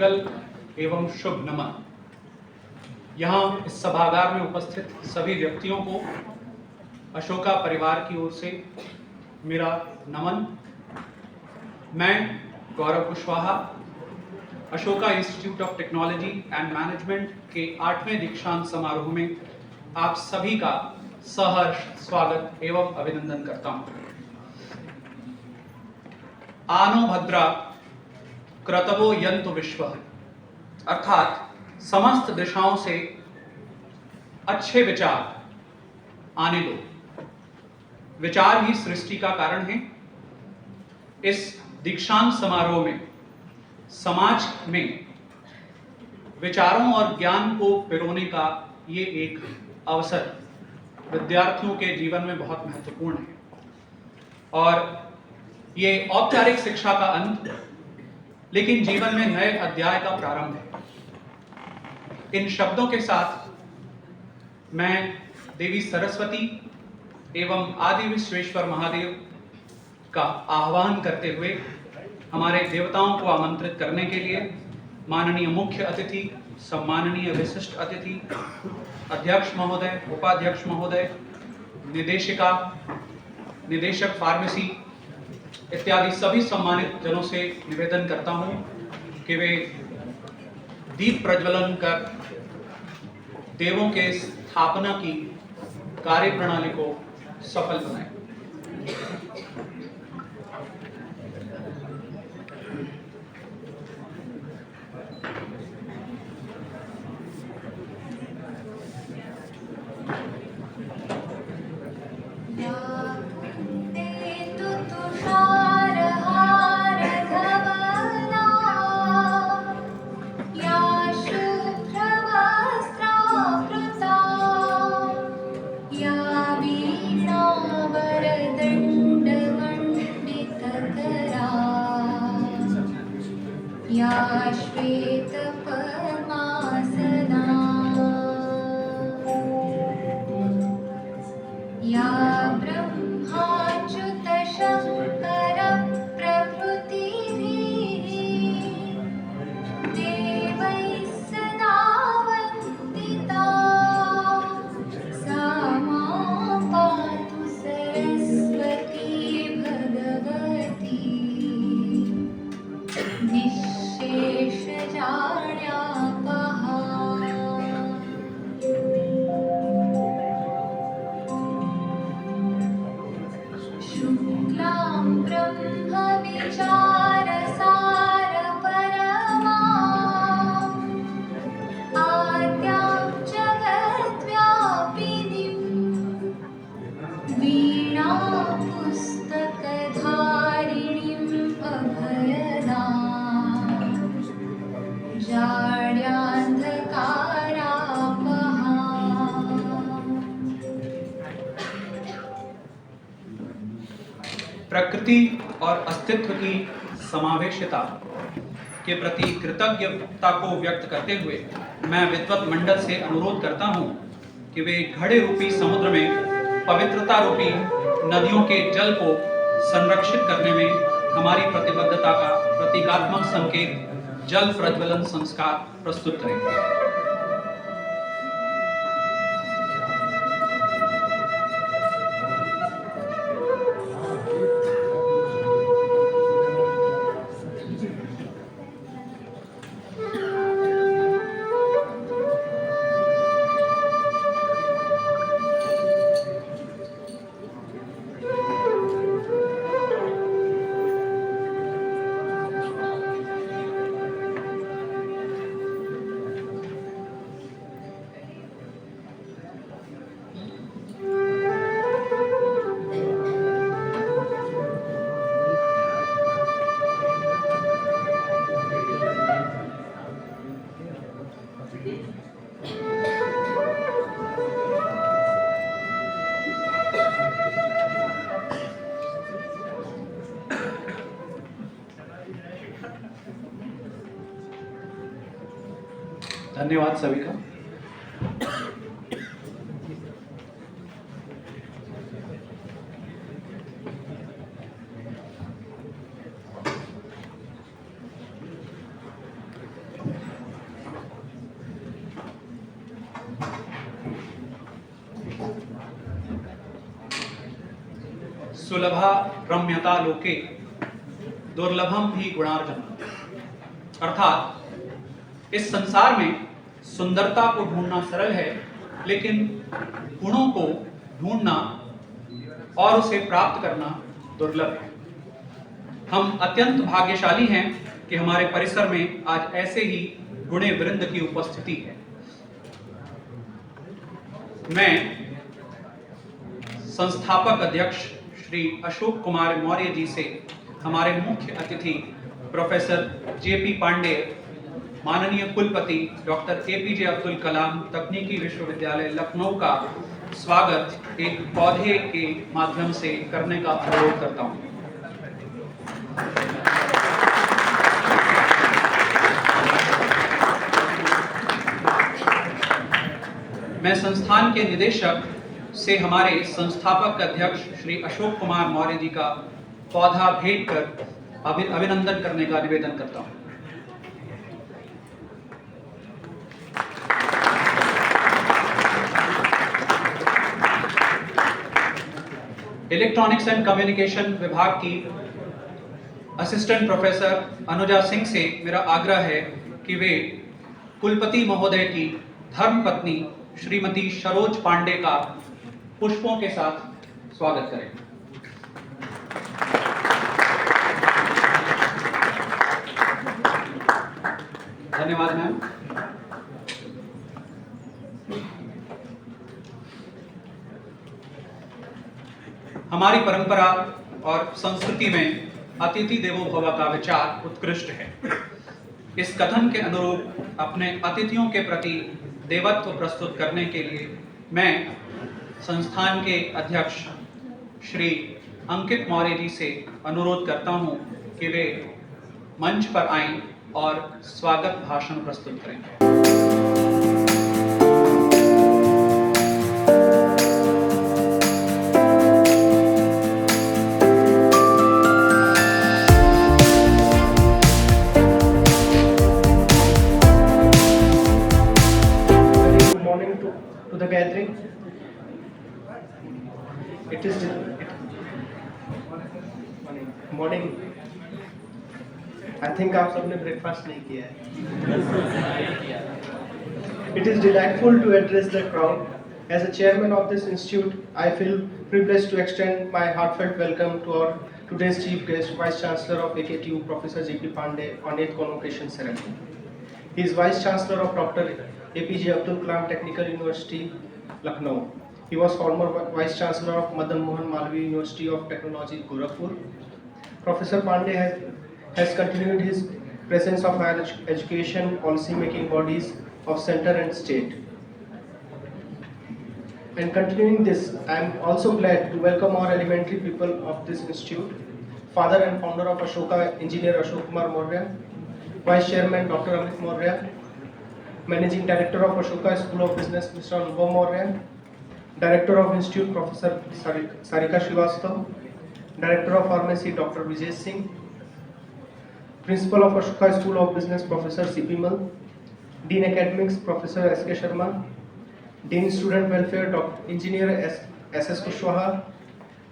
मंगल एवं शुभ नमन। यहाँ इस सभागार में उपस्थित सभी व्यक्तियों को अशोका परिवार की ओर से मेरा नमन। मैं Gaurav Kushwaha Ashoka institute of technology and management के 8वें दीक्षांत समारोह में आप सभी का सहर्ष स्वागत एवं अभिनंदन करता हूं। आनो भद्रा क्रतवो यन्तु विश्वः, अर्थात समस्त दिशाओं से अच्छे विचार आने दो। विचार ही सृष्टि का कारण है। इस दीक्षांत समारोह में समाज में विचारों और ज्ञान को पिरोने का ये एक अवसर विद्यार्थियों के जीवन में बहुत महत्वपूर्ण है और ये औपचारिक शिक्षा का अंत, लेकिन जीवन में नए अध्याय का प्रारंभ है। इन शब्दों के साथ मैं देवी सरस्वती एवं आदि विश्वेश्वर महादेव का आह्वान करते हुए हमारे देवताओं को आमंत्रित करने के लिए माननीय मुख्य अतिथि, सम्माननीय विशिष्ट अतिथि, अध्यक्ष महोदय, उपाध्यक्ष महोदय, निदेशिका, निदेशक फार्मेसी इत्यादि सभी सम्मानित जनों से निवेदन करता हूं कि वे दीप प्रज्वलन कर देवों के स्थापना की कार्य प्रणाली को सफल बनाएं। या श्वेत पद्मासना, या ब्रह्माच्युत शंकर प्रभृतिभिः देवैः सदा वन्दिता, सा मां पातु सरस्वती भगवती निःशेषजाड्यापहा। शुक्लां ब्रह्मविचारसारपरमां आद्यां जगद्व्यापिनीं वीणापुस्तकधारिणीम् अभयदाम् जाड्यान्धकारापहा। प्रकृति और अस्तित्व की समावेशिता के प्रति कृतज्ञता को व्यक्त करते हुए मैं विद्वत मंडल से अनुरोध करता हूं कि वे घड़े रूपी समुद्र में पवित्रता रूपी नदियों के जल को संरक्षित करने में हमारी प्रतिबद्धता का प्रतीकात्मक संकेत जल प्रज्वलन संस्कार प्रस्तुत करें। धन्यवाद सभी का। सुलभा रम्यता लोके दुर्लभम भी गुणार्जन। अर्थात इस संसार में सुंदरता को ढूंढना सरल है, लेकिन गुणों को ढूंढना और उसे प्राप्त करना दुर्लभ है। हम अत्यंत भाग्यशाली हैं कि हमारे परिसर में आज ऐसे ही गुणे वृंद की उपस्थिति है। मैं संस्थापक अध्यक्ष श्री अशोक कुमार मौर्य जी से हमारे मुख्य अतिथि प्रोफेसर जेपी पांडे, माननीय कुलपति डॉक्टर एपीजे अब्दुल कलाम तकनीकी विश्वविद्यालय लखनऊ का स्वागत एक पौधे के माध्यम से करने का अनुरोध करता हूं। मैं संस्थान के निदेशक से हमारे संस्थापक अध्यक्ष श्री अशोक कुमार मौर्य जी का पौधा भेंट कर अभिनंदन करने का निवेदन करता हूं। इलेक्ट्रॉनिक्स एंड कम्युनिकेशन विभाग की असिस्टेंट प्रोफेसर अनुजा सिंह से मेरा आग्रह है कि वे कुलपति महोदय की धर्मपत्नी श्रीमती सरोज पांडे का पुष्पों के साथ स्वागत करें। धन्यवाद मैम। हमारी परंपरा और संस्कृति में अतिथि देवो भव का विचार उत्कृष्ट है। इस कथन के अनुरूप अपने अतिथियों के प्रति देवत्व प्रस्तुत करने के लिए मैं संस्थान के अध्यक्ष श्री अंकित मौर्य जी से अनुरोध करता हूं कि वे मंच पर आएं और स्वागत भाषण प्रस्तुत करें। The gathering. It is morning. I think आप सबने ब्रेकफास्ट नहीं किया है। It is delightful to address the crowd. As a chairman of this institute, I feel privileged to extend my heartfelt welcome to our today's chief guest, Vice Chancellor of AKTU, Professor J.P. Pandey, on 8th convocation ceremony. He is Vice Chancellor of Dr. APJ Abdul Kalam Technical University, Lucknow. He was former Vice Chancellor of Madan Mohan Malviya University of Technology, Gorakhpur. Professor Pandey has continued his presence of higher education policy making bodies of center and state. And continuing this, I am also glad to welcome our elementary people of this institute, Father and Founder of Ashoka, Engineer Ashok Kumar Maurya, Vice Chairman Dr. Amit Maurya, Managing Director of Ashoka School of Business Mr. Anubhav Maurya, Director of Institute Professor Sarika Srivastava, Director of Pharmacy Dr. Vijay Singh, Principal of Ashoka School of Business Professor C.P. Mal, Dean Academics Professor S.K. Sharma, Dean Student Welfare Dr. Engineer S.S. Kushwaha,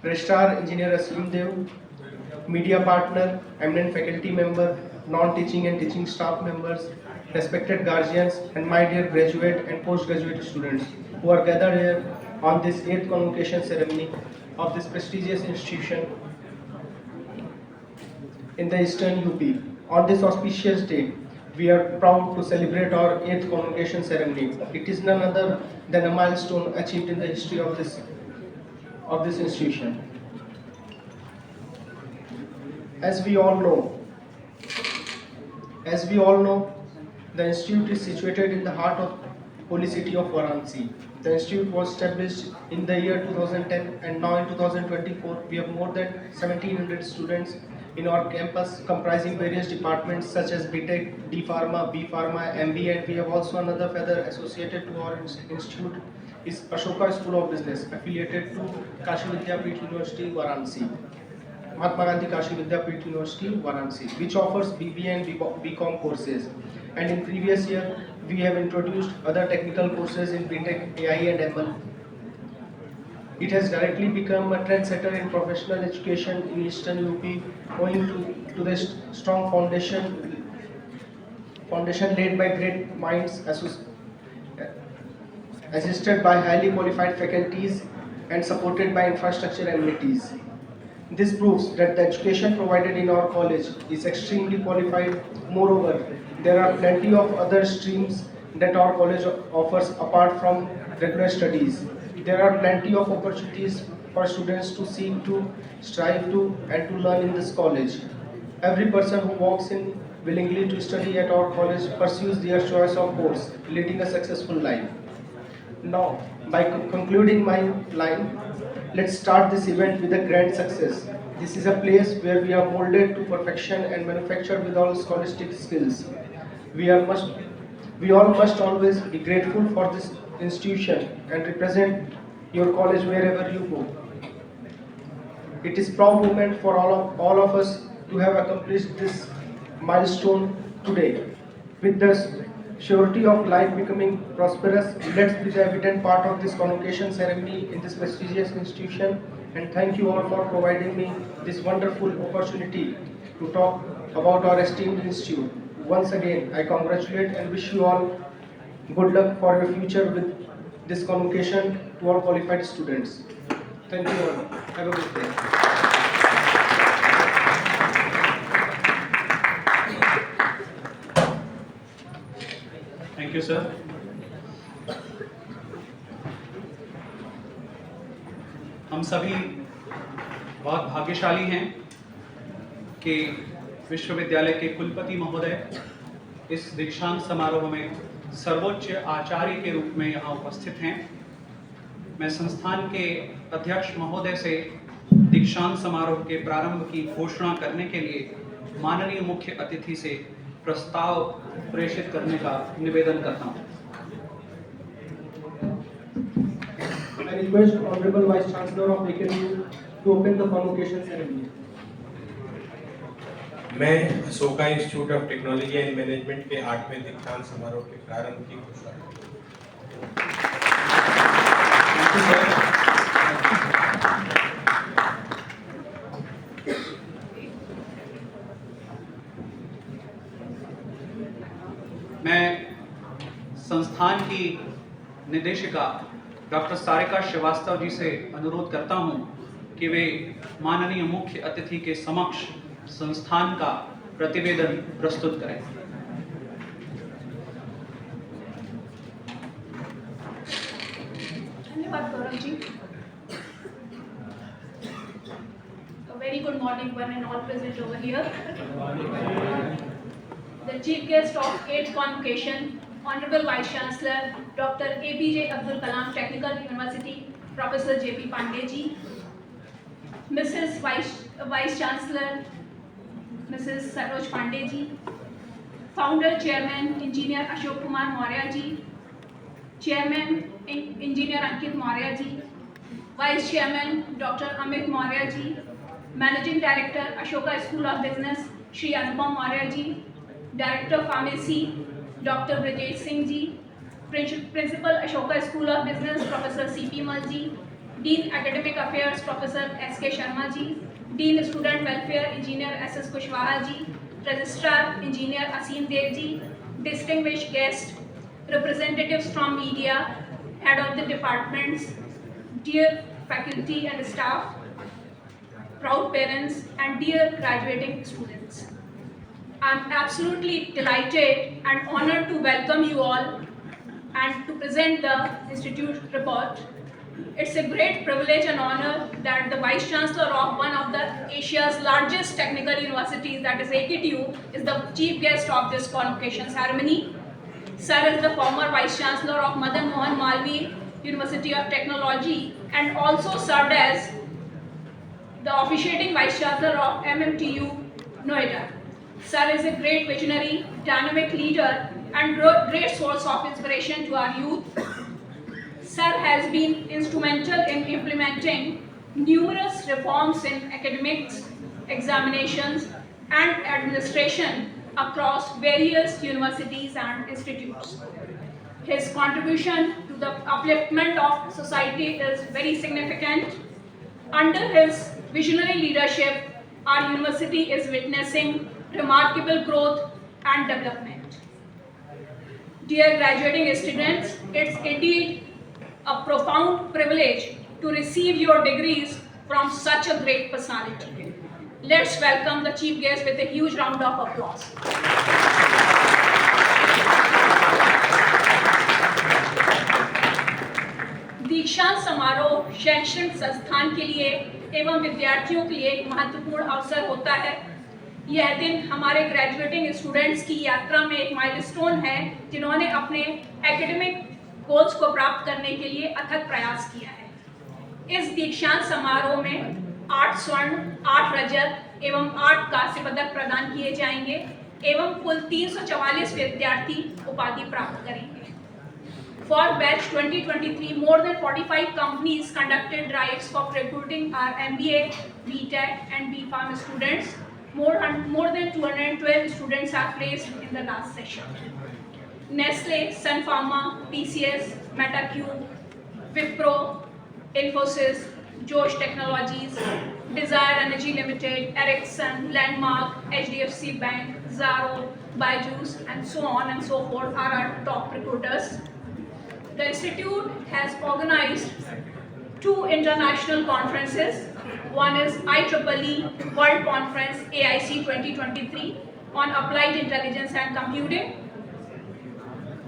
Registrar Engineer Aslim Dev, Media Partner, eminent faculty member, non-teaching and teaching staff members, respected guardians, and my dear graduate and postgraduate students who are gathered here on this 8th convocation ceremony of this prestigious institution in the Eastern UP. On this auspicious day, we are proud to celebrate our 8th convocation ceremony. It is none other than a milestone achieved in the history of this institution. As we all know, the institute is situated in the heart of holy city of Varanasi. The institute was established in the year 2010, and now in 2024 we have more than 1700 students in our campus comprising various departments such as BTech, D Pharma, B Pharma, MBA, and we have also another feather associated to our institute is Ashoka School of Business, affiliated to Kashi Vidyapeeth University, Varanasi. Mahatma Gandhi Kashi Vidyapeeth University, Varanasi, which offers BBA and BCom courses. And in previous year, we have introduced other technical courses in BTech, AI and ML. It has directly become a trendsetter in professional education in Eastern UP, owing to the strong foundation laid by great minds, assisted by highly qualified faculties and supported by infrastructure amenities. This proves that the education provided in our college is extremely qualified. Moreover, there are plenty of other streams that our college offers apart from regular studies. There are plenty of opportunities for students to seek to, strive to, and to learn in this college. Every person who walks in willingly to study at our college pursues their choice of course, leading a successful life. Now, by concluding my line, let's start this event with a grand success. This is a place where we are molded to perfection and manufactured with all scholastic skills. We, are must, we all must always be grateful for this institution and represent your college wherever you go. It is proud moment for all of us to have accomplished this milestone today. With the surety of life becoming prosperous, let's be the evident part of this convocation ceremony in this prestigious institution. And thank you all for providing me this wonderful opportunity to talk about our esteemed institute. Once again, I congratulate and wish you all good luck for your future with this convocation to all qualified students. Thank you all. Have a good day. Thank you sir. हम सभी बहुत भाग्यशाली हैं कि विश्वविद्यालय के कुलपति महोदय इस दीक्षांत समारोह में सर्वोच्च आचार्य के रूप में यहाँ उपस्थित हैं। मैं संस्थान के अध्यक्ष महोदय से दीक्षांत समारोह के प्रारंभ की घोषणा करने के लिए माननीय मुख्य अतिथि से प्रस्ताव प्रेषित करने का निवेदन करता हूँ। I request Honorable Vice Chancellor of AKU to open the convocation ceremony. मैं Ashoka institute of technology and management के 8वें दीक्षांत समारोह के प्रारंभ की घोषणा करता हूं। Thank you, sir. मैं संस्थान की निदेशिका डॉक्टर सारिका श्रीवास्तव जी से अनुरोध करता हूं कि वे माननीय मुख्य अतिथि के समक्ष संस्थान का प्रतिवेदन प्रस्तुत करें। धन्यवाद Gaurav ji. A very good morning one and all present over here. The chief guest of 8th convocation, Honorable Vice Chancellor Dr. APJ Abdul Kalam Technical University, Professor J.P. Pandey ji, Mrs. Vice Chancellor Mrs. Saroj Pandey ji, Founder Chairman Engineer Ashok Kumar Maurya ji, Chairman Engineer Ankit Maurya ji, Vice Chairman Dr. Amit Maurya ji, Managing Director Ashoka School of Business Shri Anupam Maurya ji, Director Pharmacy Dr. Brajesh Singh ji, Principal Ashoka School of Business Professor C.P. Mal ji, Dean Academic Affairs Professor S.K. Sharma ji, Dean Student Welfare Engineer S.S. Kushwaha ji, Registrar Engineer Asim Dev ji, distinguished guests, representatives from media, head of the departments, dear faculty and staff, proud parents, and dear graduating students. I am absolutely delighted and honored to welcome you all and to present the Institute report. It's a great privilege and honor that the Vice Chancellor of one of the Asia's largest technical universities, that is AKTU, is the chief guest of this convocation ceremony. Sir is the former Vice Chancellor of Madan Mohan Malviya University of Technology and also served as the officiating Vice Chancellor of MMTU, Noida. Sir is a great visionary, dynamic leader and great source of inspiration to our youth. Sir has been instrumental in implementing numerous reforms in academics, examinations and administration across various universities and institutes. His contribution to the upliftment of society is very significant. Under his visionary leadership, our university is witnessing remarkable growth and development. Dear graduating students, it's indeed a profound privilege to receive your degrees from such a great personality. Let's welcome the chief guest with a huge round of applause. दीक्षांत समारोह शैक्षणिक संस्थान के लिए एवं विद्यार्थियों के लिए एक महत्वपूर्ण अवसर होता है। यह दिन हमारे ग्रेजुएटिंग स्टूडेंट्स की यात्रा में एक माइलस्टोन है, जिन्होंने अपने एकेडमिक गोल्स को प्राप्त करने के लिए अथक प्रयास किया है। इस दीक्षांत समारोह में 8 स्वर्ण, 8 रजत एवं 8 कांस्य पदक प्रदान किए जाएंगे एवं कुल 344 विद्यार्थी उपाधि प्राप्त करेंगे। For batch 2023, more than 45 companies conducted drives for recruiting our MBA, BTech and BPharm students. More than 212 students are placed in the last session. Nestle, Sun Pharma, TCS, MetaQ, Wipro, Infosys, Josh Technologies, Desire Energy Limited, Ericsson, Landmark, HDFC Bank, Zaro, Byju's and so on and so forth are our top recruiters. The institute has organized 2 international conferences. One is IEEE World Conference AIC 2023 on Applied Intelligence and Computing.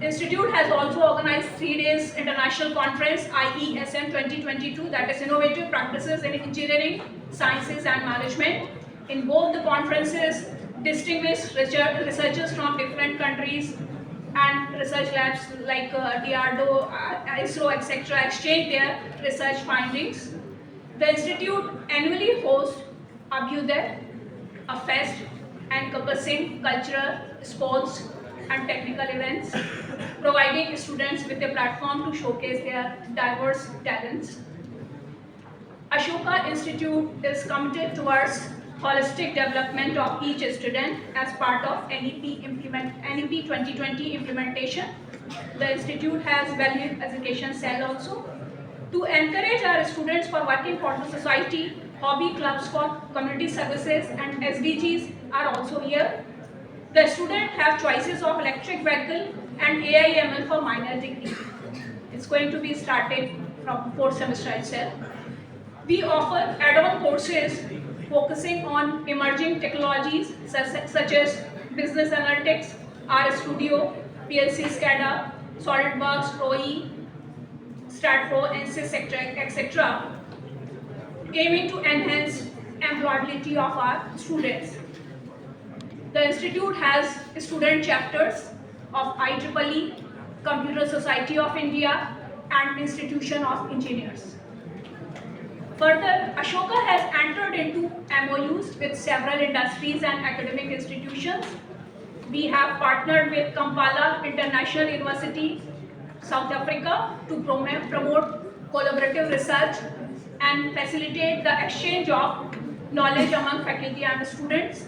The institute has also organized 3 days international conference IESM 2022, that is Innovative Practices in Engineering, Sciences and Management. In both the conferences, distinguished researchers from different countries and research labs like DRDO, ISRO, etc. exchange their research findings. The institute annually hosts Abhyuday, a fest encompassing cultural, sports and technical events, providing students with a platform to showcase their diverse talents. Ashoka Institute is committed towards holistic development of each student as part of NEP 2020 implementation. The institute has value education cell also. To encourage our students for working for the society, hobby clubs for community services and SDGs are also here. The students have choices of electric vehicle and AIML for minor degree. It's going to be started from 4th semester itself. We offer add-on courses focusing on emerging technologies such as business analytics, RStudio, PLC SCADA, SolidWorks, ROE, StatPro, NSYS, etc., aiming to enhance employability of our students. The institute has student chapters of IEEE, Computer Society of India, and Institution of Engineers. Further, Ashoka has entered into MOUs with several industries and academic institutions. We have partnered with Kampala International University, South Africa, to promote collaborative research and facilitate the exchange of knowledge among faculty and students.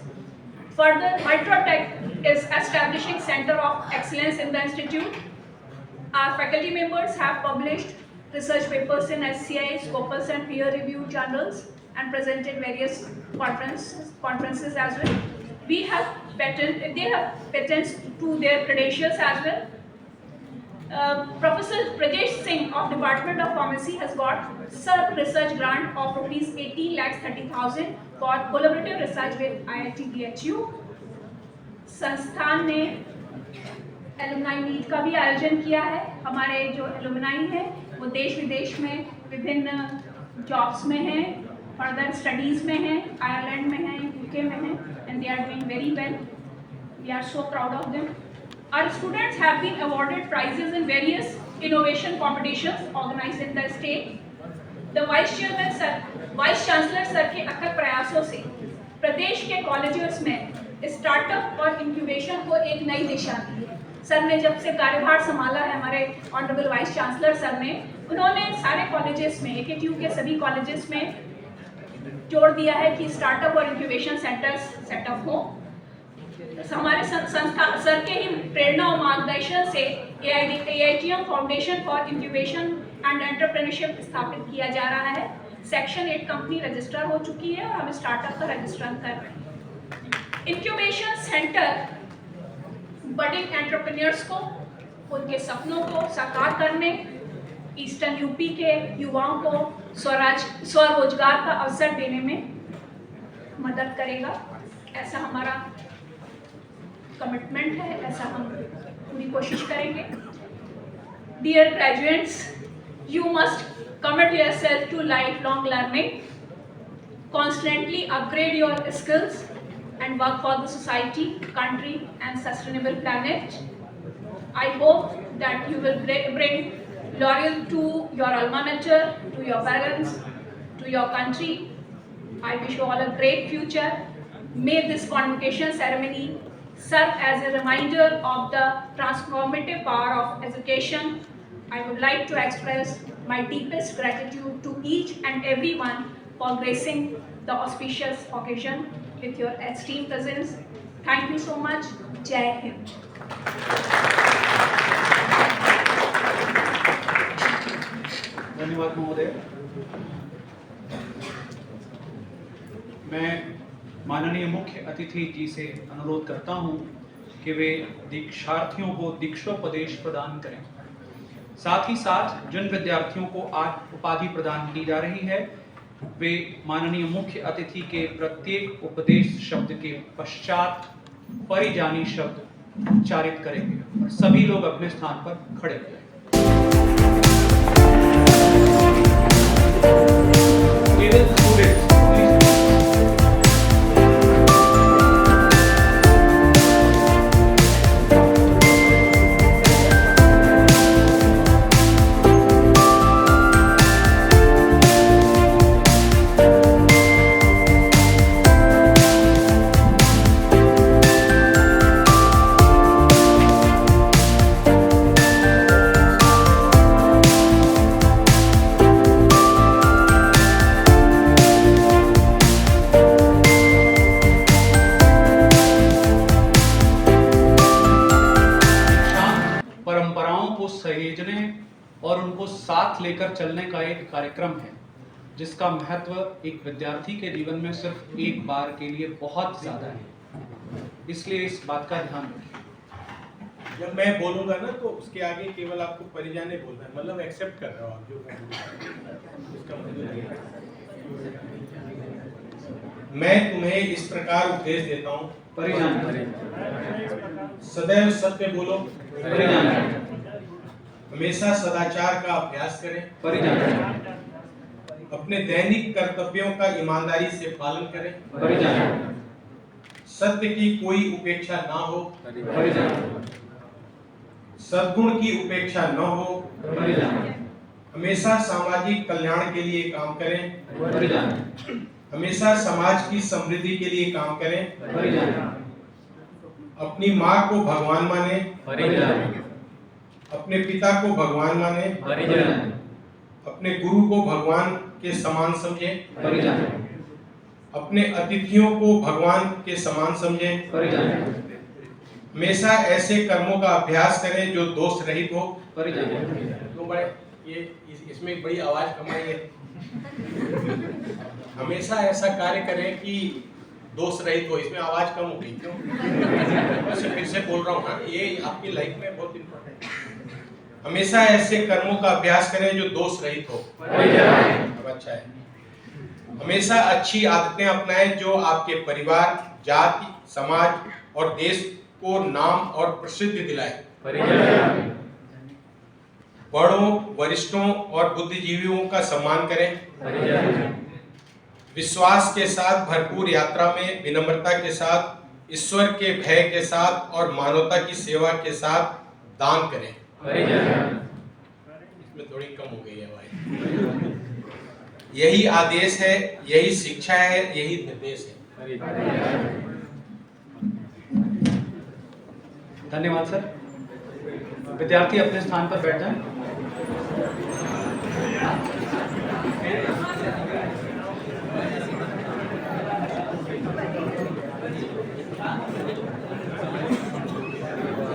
Further, Ultratech is establishing Center of Excellence in the institute. Our faculty members have published research papers in SCI, Scopus and peer-reviewed journals and presented various conferences as well. They have patents to their credentials as well. Professor Prajesh Singh of Department of Pharmacy has got SERP research grant of rupees 18,30,000 for collaborative research with IIT BHU. संस्थान ने alumni meet का भी आयोजन किया है। हमारे जो alumni हैं वो देश विदेश में विभिन्न जॉब्स में हैं, फर्दर स्टडीज़ में हैं, आयरलैंड में हैं, यूके में हैं, and they are doing very well. We are so proud of them. Our students have been awarded prizes in various innovation competitions organized in the state. The Vice Chancellor sir के अथक प्रयासों से प्रदेश के colleges में startup और incubation को एक नई दिशा दी है. सर ने जब से कार्यभार संभाला है, हमारे ऑनरेबल वाइस चांसलर सर ने, उन्होंने सारे कॉलेजेस में, AKTU के सभी कॉलेजेस में जोड़ दिया है कि स्टार्टअप और इंक्यूबेशन सेंटर्स सेटअप हो. हमारे संस्था सर के ही प्रेरणा और मार्गदर्शन से AITM foundation for incubation and entrepreneurship स्थापित किया जा रहा है। सेक्शन 8 कंपनी रजिस्टर हो चुकी है और हम स्टार्टअप का रजिस्ट्रेशन कर रहे हैं। इंक्यूबेशन सेंटर बडिंग एंटरप्रेन्योर्स को उनके सपनों को साकार करने, ईस्टर्न यूपी के युवाओं को स्वरोजगार का अवसर देने में मदद करेगा। ऐसा हमारा कमिटमेंट है, ऐसा हम पूरी कोशिश करेंगे। Dear graduates, you must commit yourself to lifelong learning, constantly upgrade your skills and work for the society, country and sustainable planet. I hope that you will bring loyal to your alma mater, to your parents, to your country. I wish you all a great future. May this convocation ceremony serve as a reminder of the transformative power of education. I would like to express my deepest gratitude to each and everyone for gracing the auspicious occasion with your esteemed presence. Thank you so much. Jai Hind. धन्यवाद महोदय। मैं माननीय मुख्य अतिथि जी से अनुरोध करता हूं कि वे दीक्षार्थियों को दीक्षोपदेश प्रदान करें। साथ ही साथ जिन विद्यार्थियों को आज उपाधि प्रदान की जा रही है, वे माननीय मुख्य अतिथि के प्रत्येक उपदेश शब्द के पश्चात परिजानी शब्द उच्चारित करेंगे और सभी लोग अपने स्थान पर खड़े हो जाएंगे। केवल स्टूडेंट्स सहेजने और उनको साथ लेकर चलने का एक कार्यक्रम है, जिसका महत्व एक विद्यार्थी के जीवन में सिर्फ एक बार के लिए बहुत ज्यादा है। इसलिए इस बात का ध्यान रखिए। जब मैं बोलूंगा ना तो उसके आगे केवल आपको परिजाने बोलना है, मतलब एक्सेप्ट कर रहे हो आप जो उसका मतलब मैं तुम्हें इस प्रकार उपदेश देता हूँ। परिजाने सदैव सत्य बोलो। परिजाने हमेशा सदाचार का अभ्यास करें। परिजाने अपने दैनिक कर्तव्यों का ईमानदारी से पालन करें। परिजाने सत्य की कोई उपेक्षा ना हो। परिजाने सद्गुण की उपेक्षा न हो। परिजाने हमेशा सामाजिक कल्याण के लिए काम करें। परिजाने हमेशा समाज की समृद्धि के लिए काम करें। परिजाने अपनी माँ को भगवान माने। परिजाने अपने पिता को भगवान माने। परिजाने अपने गुरु को भगवान के समान समझें। परिजाने अपने अतिथियों को भगवान के समान समझें। परिजाने हमेशा ऐसे कर्मों का अभ्यास करें जो दोष रहित हो। परिजाने तो बड़े ये इसमें एक बड़ी आवाज कमाई है। हमेशा ऐसा कार्य करें कि दोष रहित हो। इसमें आवाज कम हो गई क्यों? वैसे फिर से बोल रहा हूँ ना, ये आपकी लाइफ में बहुत इम्पोर्टेंट है। हमेशा ऐसे कर्मों का अभ्यास करें जो दोष रहित हो। अब अच्छा है। हमेशा अच्छी आदतें अपनाएं जो आपके परिवार, जाति, समाज और देश को नाम और प्रसिद्धि दिलाए। बड़ों, वरिष्ठों और बुद्धिजीवियों का सम्मान करें। विश्वास के साथ भरपूर यात्रा में विनम्रता के साथ, ईश्वर के भय के साथ और मानवता की सेवा के साथ दान करें। इसमें थोड़ी कम हो गई है भाई। यही आदेश है, यही शिक्षा है, यही निर्देश है। धन्यवाद सर। विद्यार्थी अपने स्थान पर बैठ जाएं।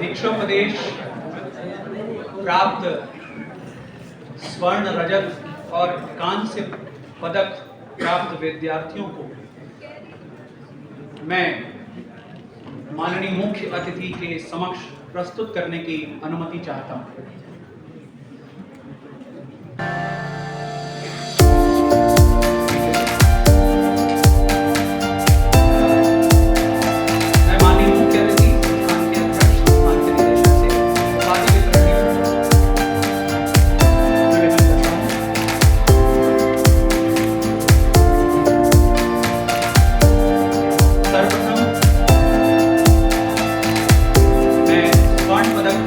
दीक्षोपदेश प्राप्त स्वर्ण, रजत और कांस्य पदक प्राप्त विद्यार्थियों को मैं माननीय मुख्य अतिथि के समक्ष प्रस्तुत करने की अनुमति चाहता हूं। मैं माननीय मुख्य अतिथि, संस्थान के अध्यक्ष, संस्थान के निदेशक से उपाधि वितरण निवेदन करता हूं। सर्वप्रथम मैं स्वर्ण पदक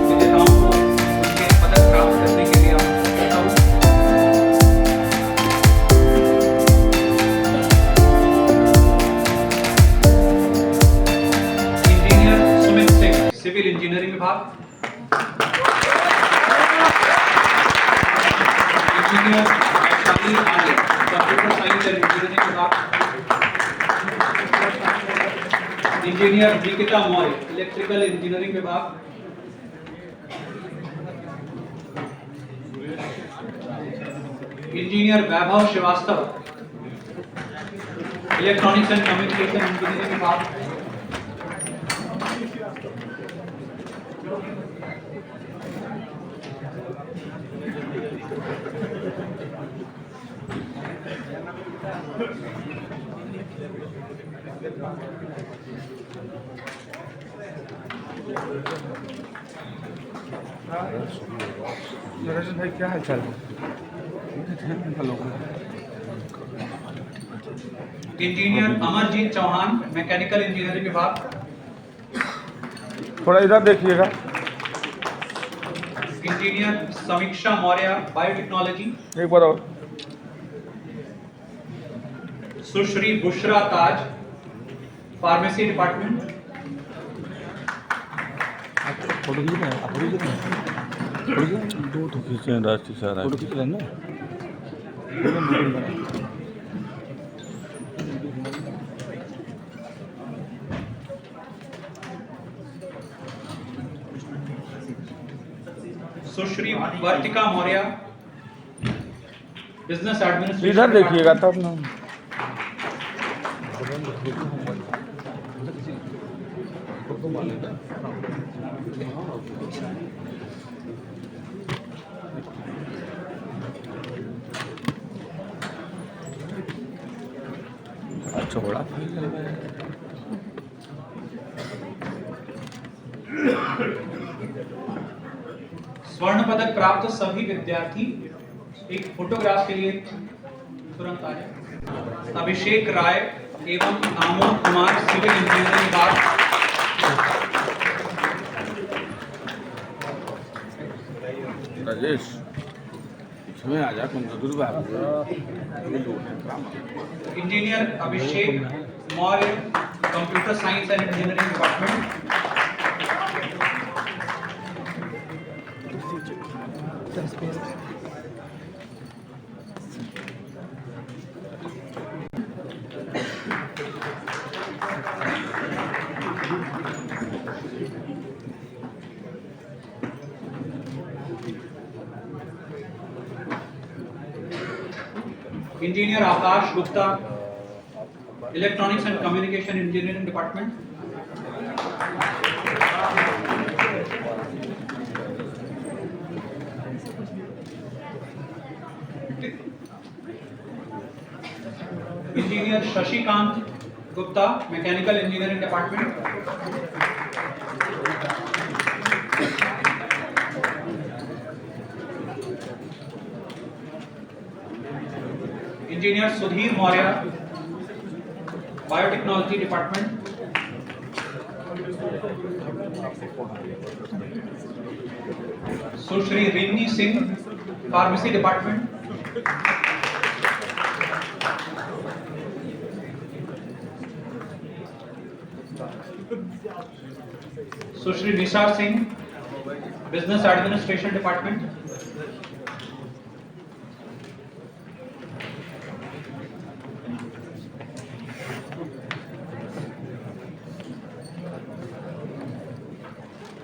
विजेताओं को उनके पदक प्राप्त करने के लिए आमंत्रित करता हूं। Engineer Sumit Singh, civil engineering विभाग। Engineer Vaishali Arya, computer science and engineering विभाग। Engineer Nikita Maurya, electrical engineering विभाग। Engineer Vaibhav Srivastava, electronics and communication engineering विभाग। नरेश भाई क्या हाल चाल है? Engineer Amarjeet Chauhan, mechanical engineering विभाग। थोड़ा इधर देखिएगा। इंजीनियर समीक्षा मौर्य, बायोटेक्नोलॉजी। एक बार और। सुश्री बुशरा ताज, फार्मेसी डिपार्टमेंट। फोटो खींच रहे हैं? आप फोटो खींच रहे हैं? दो तो खींचे हैं राष्ट्रीय सहारा। फोटो खींच रहे हैं ना? सुश्री वर्तिका मौर्य, बिजनेस एडमिनिस्ट्रेशन। इधर देखिएगा तब ना। अच्छा बड़ा स्वर्ण पदक प्राप्त सभी विद्यार्थी एक फोटोग्राफ के लिए तुरंत आ जाए। अभिषेक राय एवं आमोद कुमार, सिविल इंजीनियरिंग विभाग। राजेश इसमें आ जा। कौन सा दूर बात? Engineer Abhishek Maurya, computer science and engineering department. Engineer Akash Gupta, electronics and communication engineering department. Engineer Shashikant Gupta, mechanical engineering department. Engineer Sudhir Maurya, biotechnology department. Sushri Rinni Singh, pharmacy department. Sushri Nisha Singh, business administration department.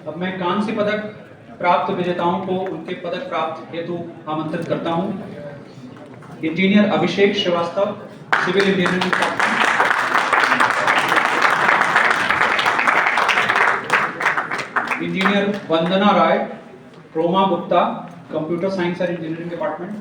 अब मैं कांस्य पदक प्राप्त विजेताओं को उनके पदक प्राप्त हेतु आमंत्रित करता हूं। Engineer Abhishek Srivastava, civil engineering department. Engineer Vandana Rai, Roma Gupta, computer science and engineering department.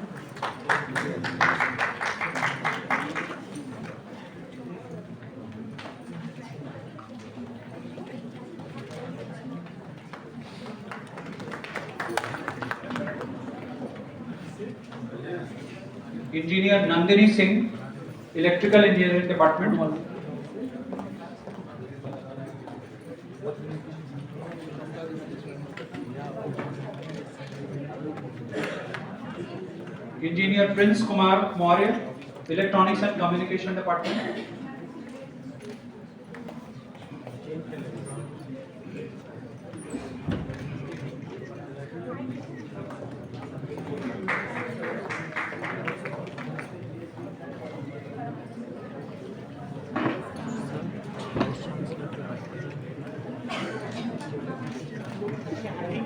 Engineer Nandini Singh, electrical engineering department. Engineer Prince Kumar Maurya, electronics and communication department.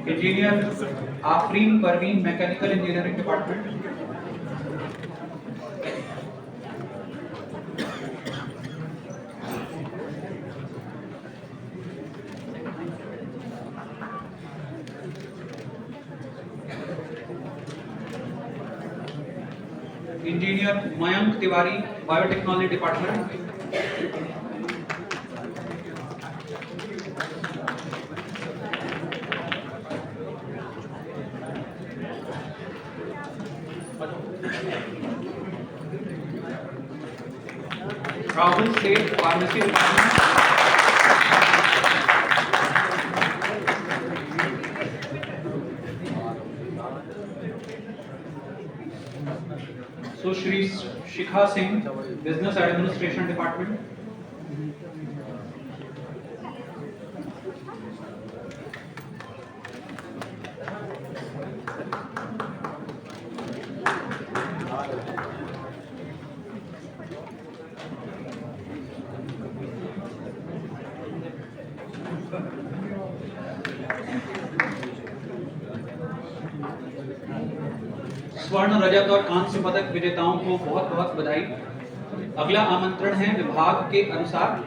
Engineer Afreen Parveen, mechanical engineering department. Engineer Mayank Tiwari, biotechnology department. Rahul Seth, pharmacy department. Sushri Shikha Singh, business administration department. स्वर्ण, रजत और कांस्य पदक विजेताओं को बहुत बहुत बधाई। अगला आमंत्रण है विभाग के अनुसार।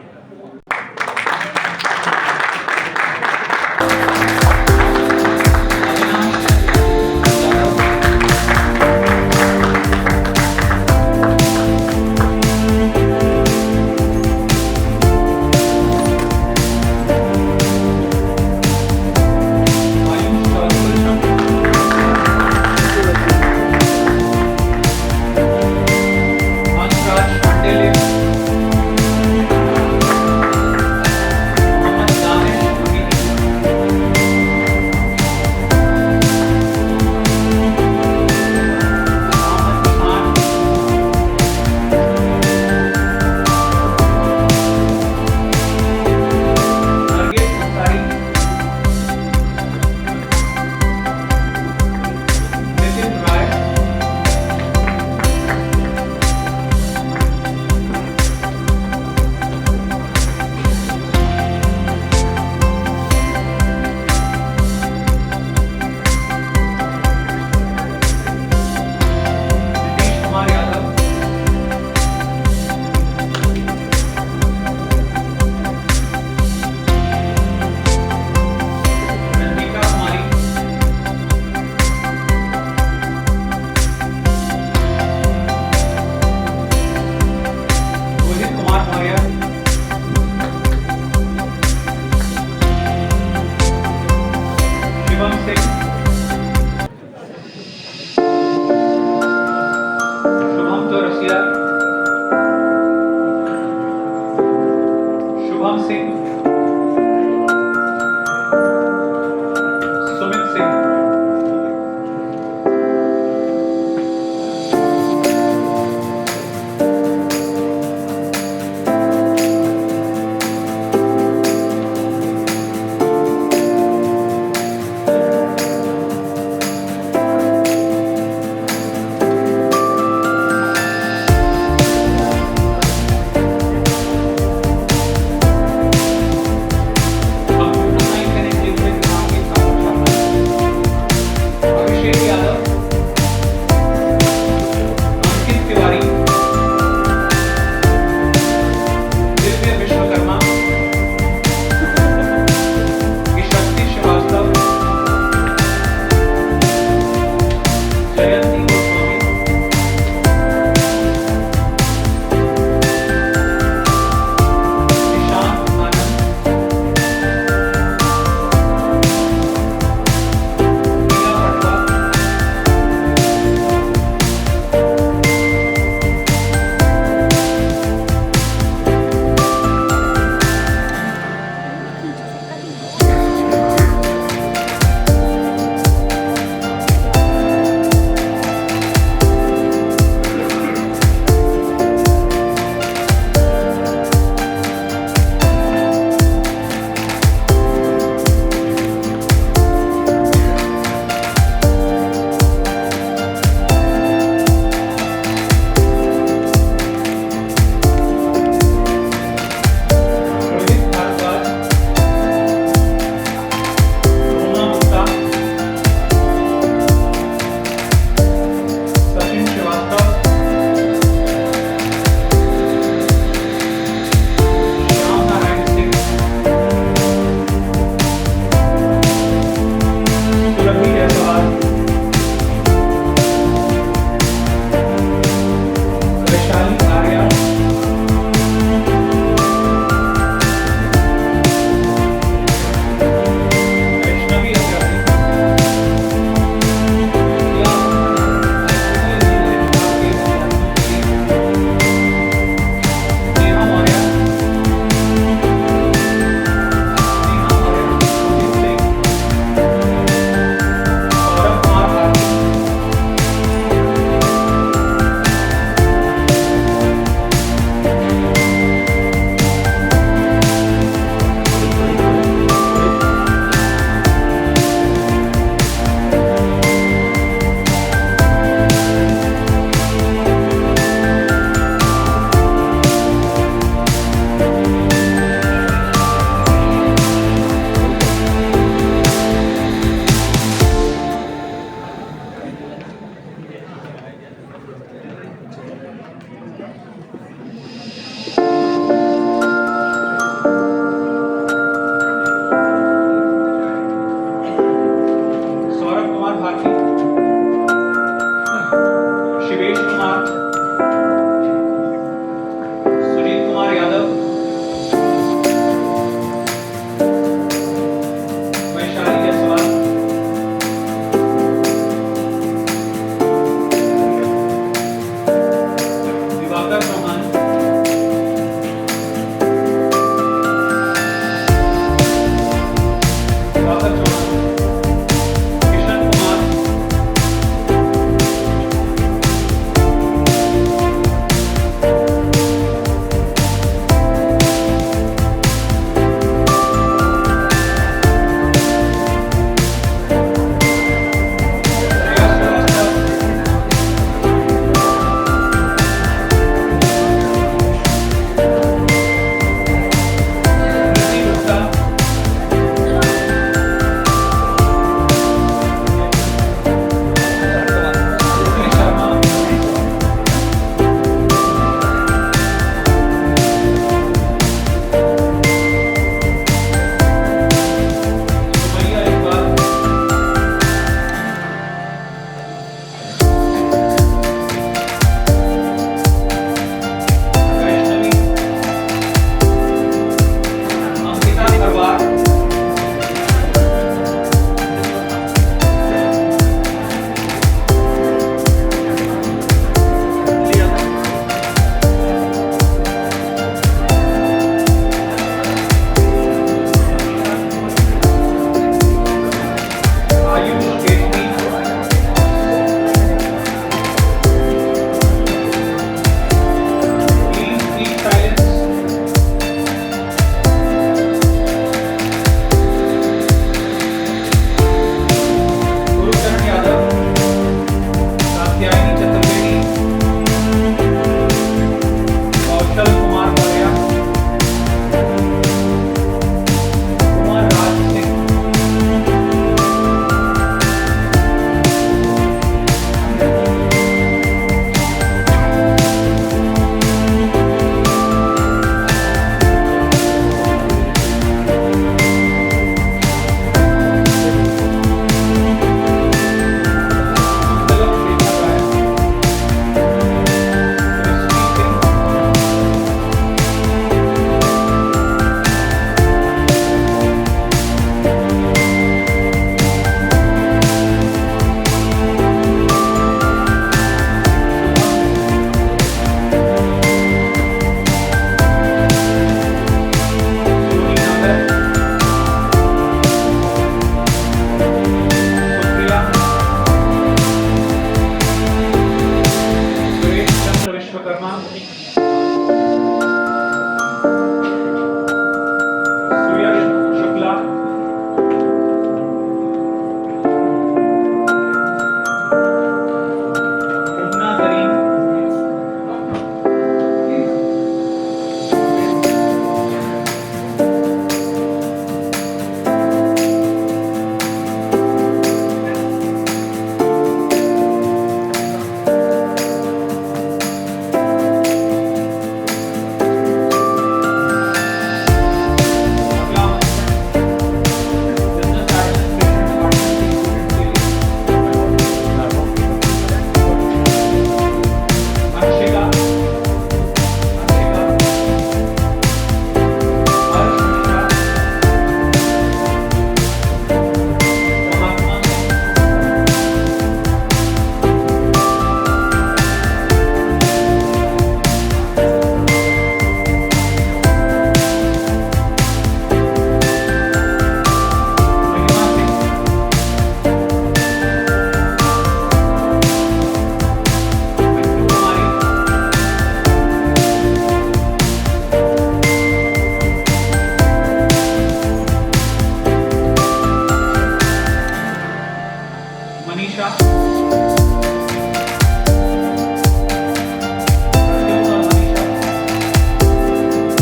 मनीषा,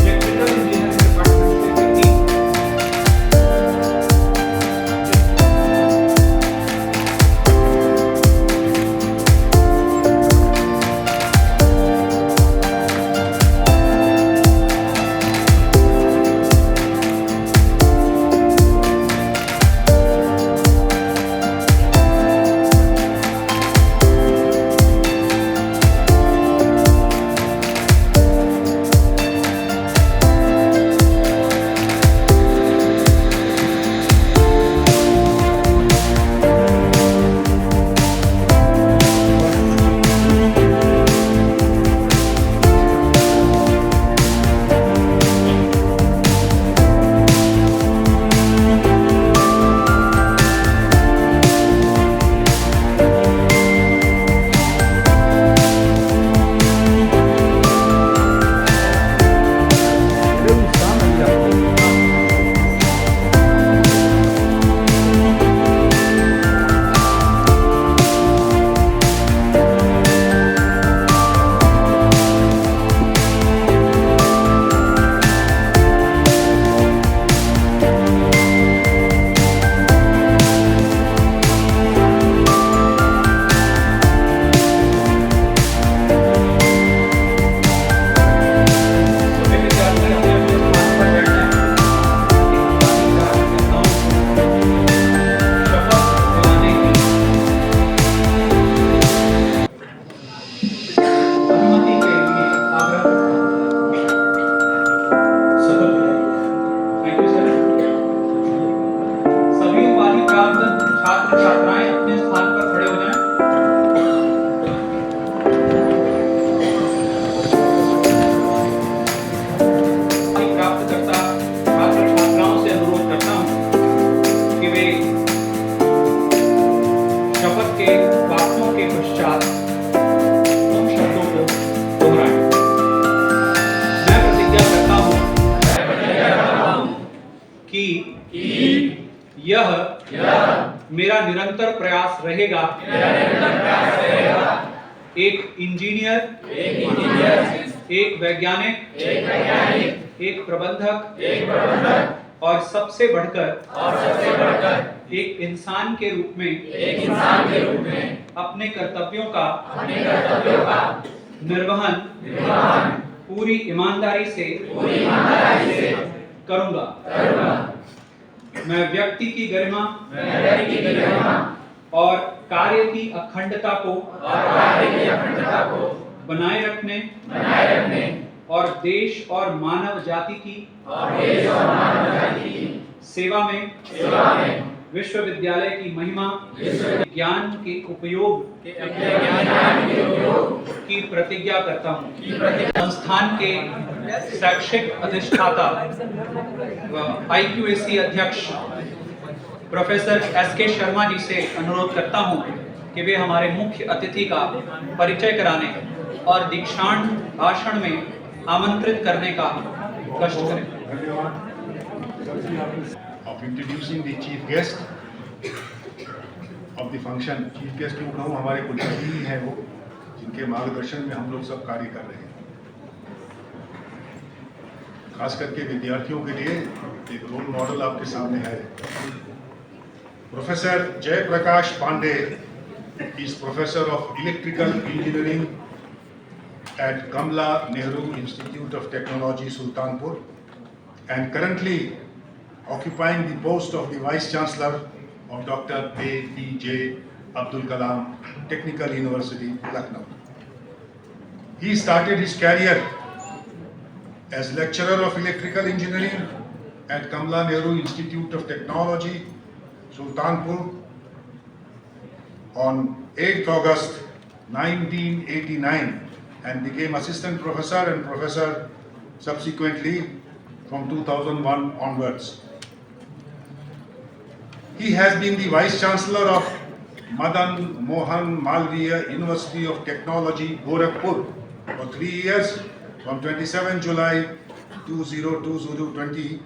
इलेक्ट्रिकल इंजीनियरिंग डिपार्टमेंट से विकी, सभी विद्यार्थी अपने अपने स्थान पर बैठना है। शपथ दिलाने की अनुमति के लिए आग्रह करता हूं। शपथ दिलाई। Thank you, sir. सभी उपाधि प्राप्त छात्र छात्राएं अपने स्थान पर खड़े हो जाएं। प्राप्तकर्ता छात्र छात्राओं से अनुरोध करता हूं कि वे शपथ के वाक्यों के पश्चात उन शब्दों को दोहराएं। मैं प्रतिज्ञा करता हूं कि यह मेरा निरंतर प्रयास रहेगा एक इंजीनियर, एक वैज्ञानिक, एक प्रबंधक और सबसे बढ़कर एक इंसान के रूप में अपने कर्तव्यों का निर्वहन पूरी ईमानदारी से करूंगा। मैं व्यक्ति की गरिमा और कार्य की अखंडता को बनाए रखने और देश और मानव जाति की सेवा में विश्वविद्यालय की महिमा, ज्ञान के उपयोग की प्रतिज्ञा करता हूँ। संस्थान के शैक्षिक अधिष्ठाता व IQAC अध्यक्ष प्रोफेसर SK शर्मा जी से अनुरोध करता हूँ कि वे हमारे मुख्य अतिथि का परिचय कराने और दीक्षांत भाषण में आमंत्रित करने का कष्ट करें। Of introducing the chief guest of the function. Chief guest क्यों कहूँ, हमारे कुछ अतिथि हैं वो, जिनके मार्गदर्शन में हम लोग सब कार्य कर रहे हैं। खास करके विद्यार्थियों के लिए एक रोल मॉडल आपके सामने है। Professor Jayprakash Pandey is Professor of Electrical Engineering at Kamla Nehru Institute of Technology, Sultanpur, and currently occupying the post of the Vice Chancellor of Dr. APJ Abdul Kalam Technical University, Lucknow. He started his career as lecturer of electrical engineering at Kamla Nehru Institute of Technology, Sultanpur on 8th August 1989 and became assistant professor and professor subsequently from 2001 onwards. He has been the Vice Chancellor of Madan Mohan Malviya University of Technology, Gorakhpur for 3 years from 27 July 2020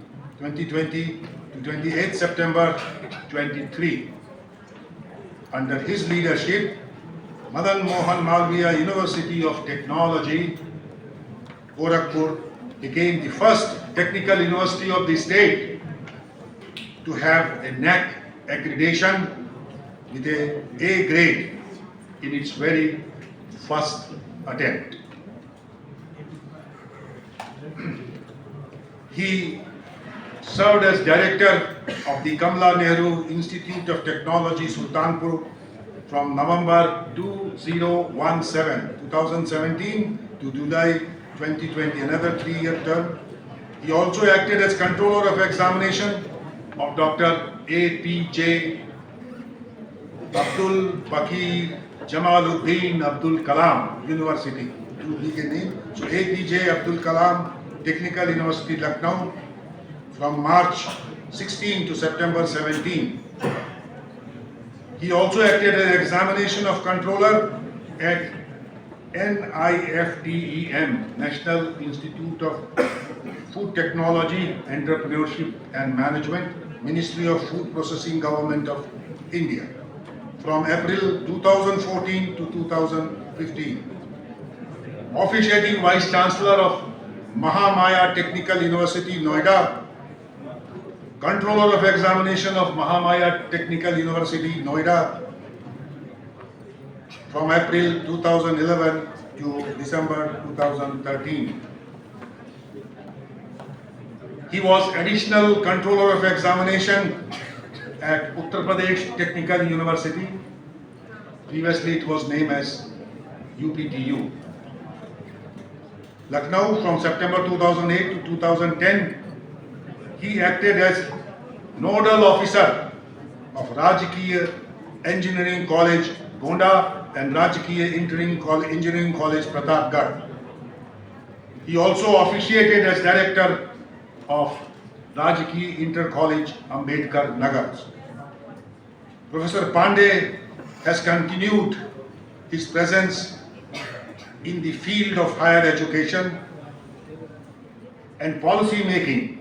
to 28 September 23. under his leadership, Madan Mohan Malviya University of Technology, Gorakhpur, became the first technical university of the state to have a NAC accreditation with a A grade in its very first attempt. He served as director of the Kamala Nehru Institute of Technology, Sultanpur from November 2017 to July 2020, another 3-year term. He also acted as controller of examination of Dr. APJ Abdul Bakir Jamaluddin Abdul Kalam University, to legal name. So APJ Abdul Kalam Technical University, Lucknow, from March 16 to September 17. He also acted as examination of controller at NIFTEM, National Institute of Food Technology, Entrepreneurship and Management, Ministry of Food Processing, Government of India, from April 2014 to 2015. Officiating Vice Chancellor of Mahamaya Technical University, Noida, Controller of Examination of Mahamaya Technical University, Noida, from April 2011 to December 2013. He was Additional Controller of Examination at Uttar Pradesh Technical University. Previously it was named as UPTU. Lucknow, from September 2008 to 2010, he acted as Nodal Officer of Rajkiya Engineering College, Gonda, and Rajkiya Engineering College, Pratapgarh. He also officiated as Director of Rajkiya Inter College, Ambedkar Nagar. Professor Pandey has continued his presence in the field of higher education and policy making.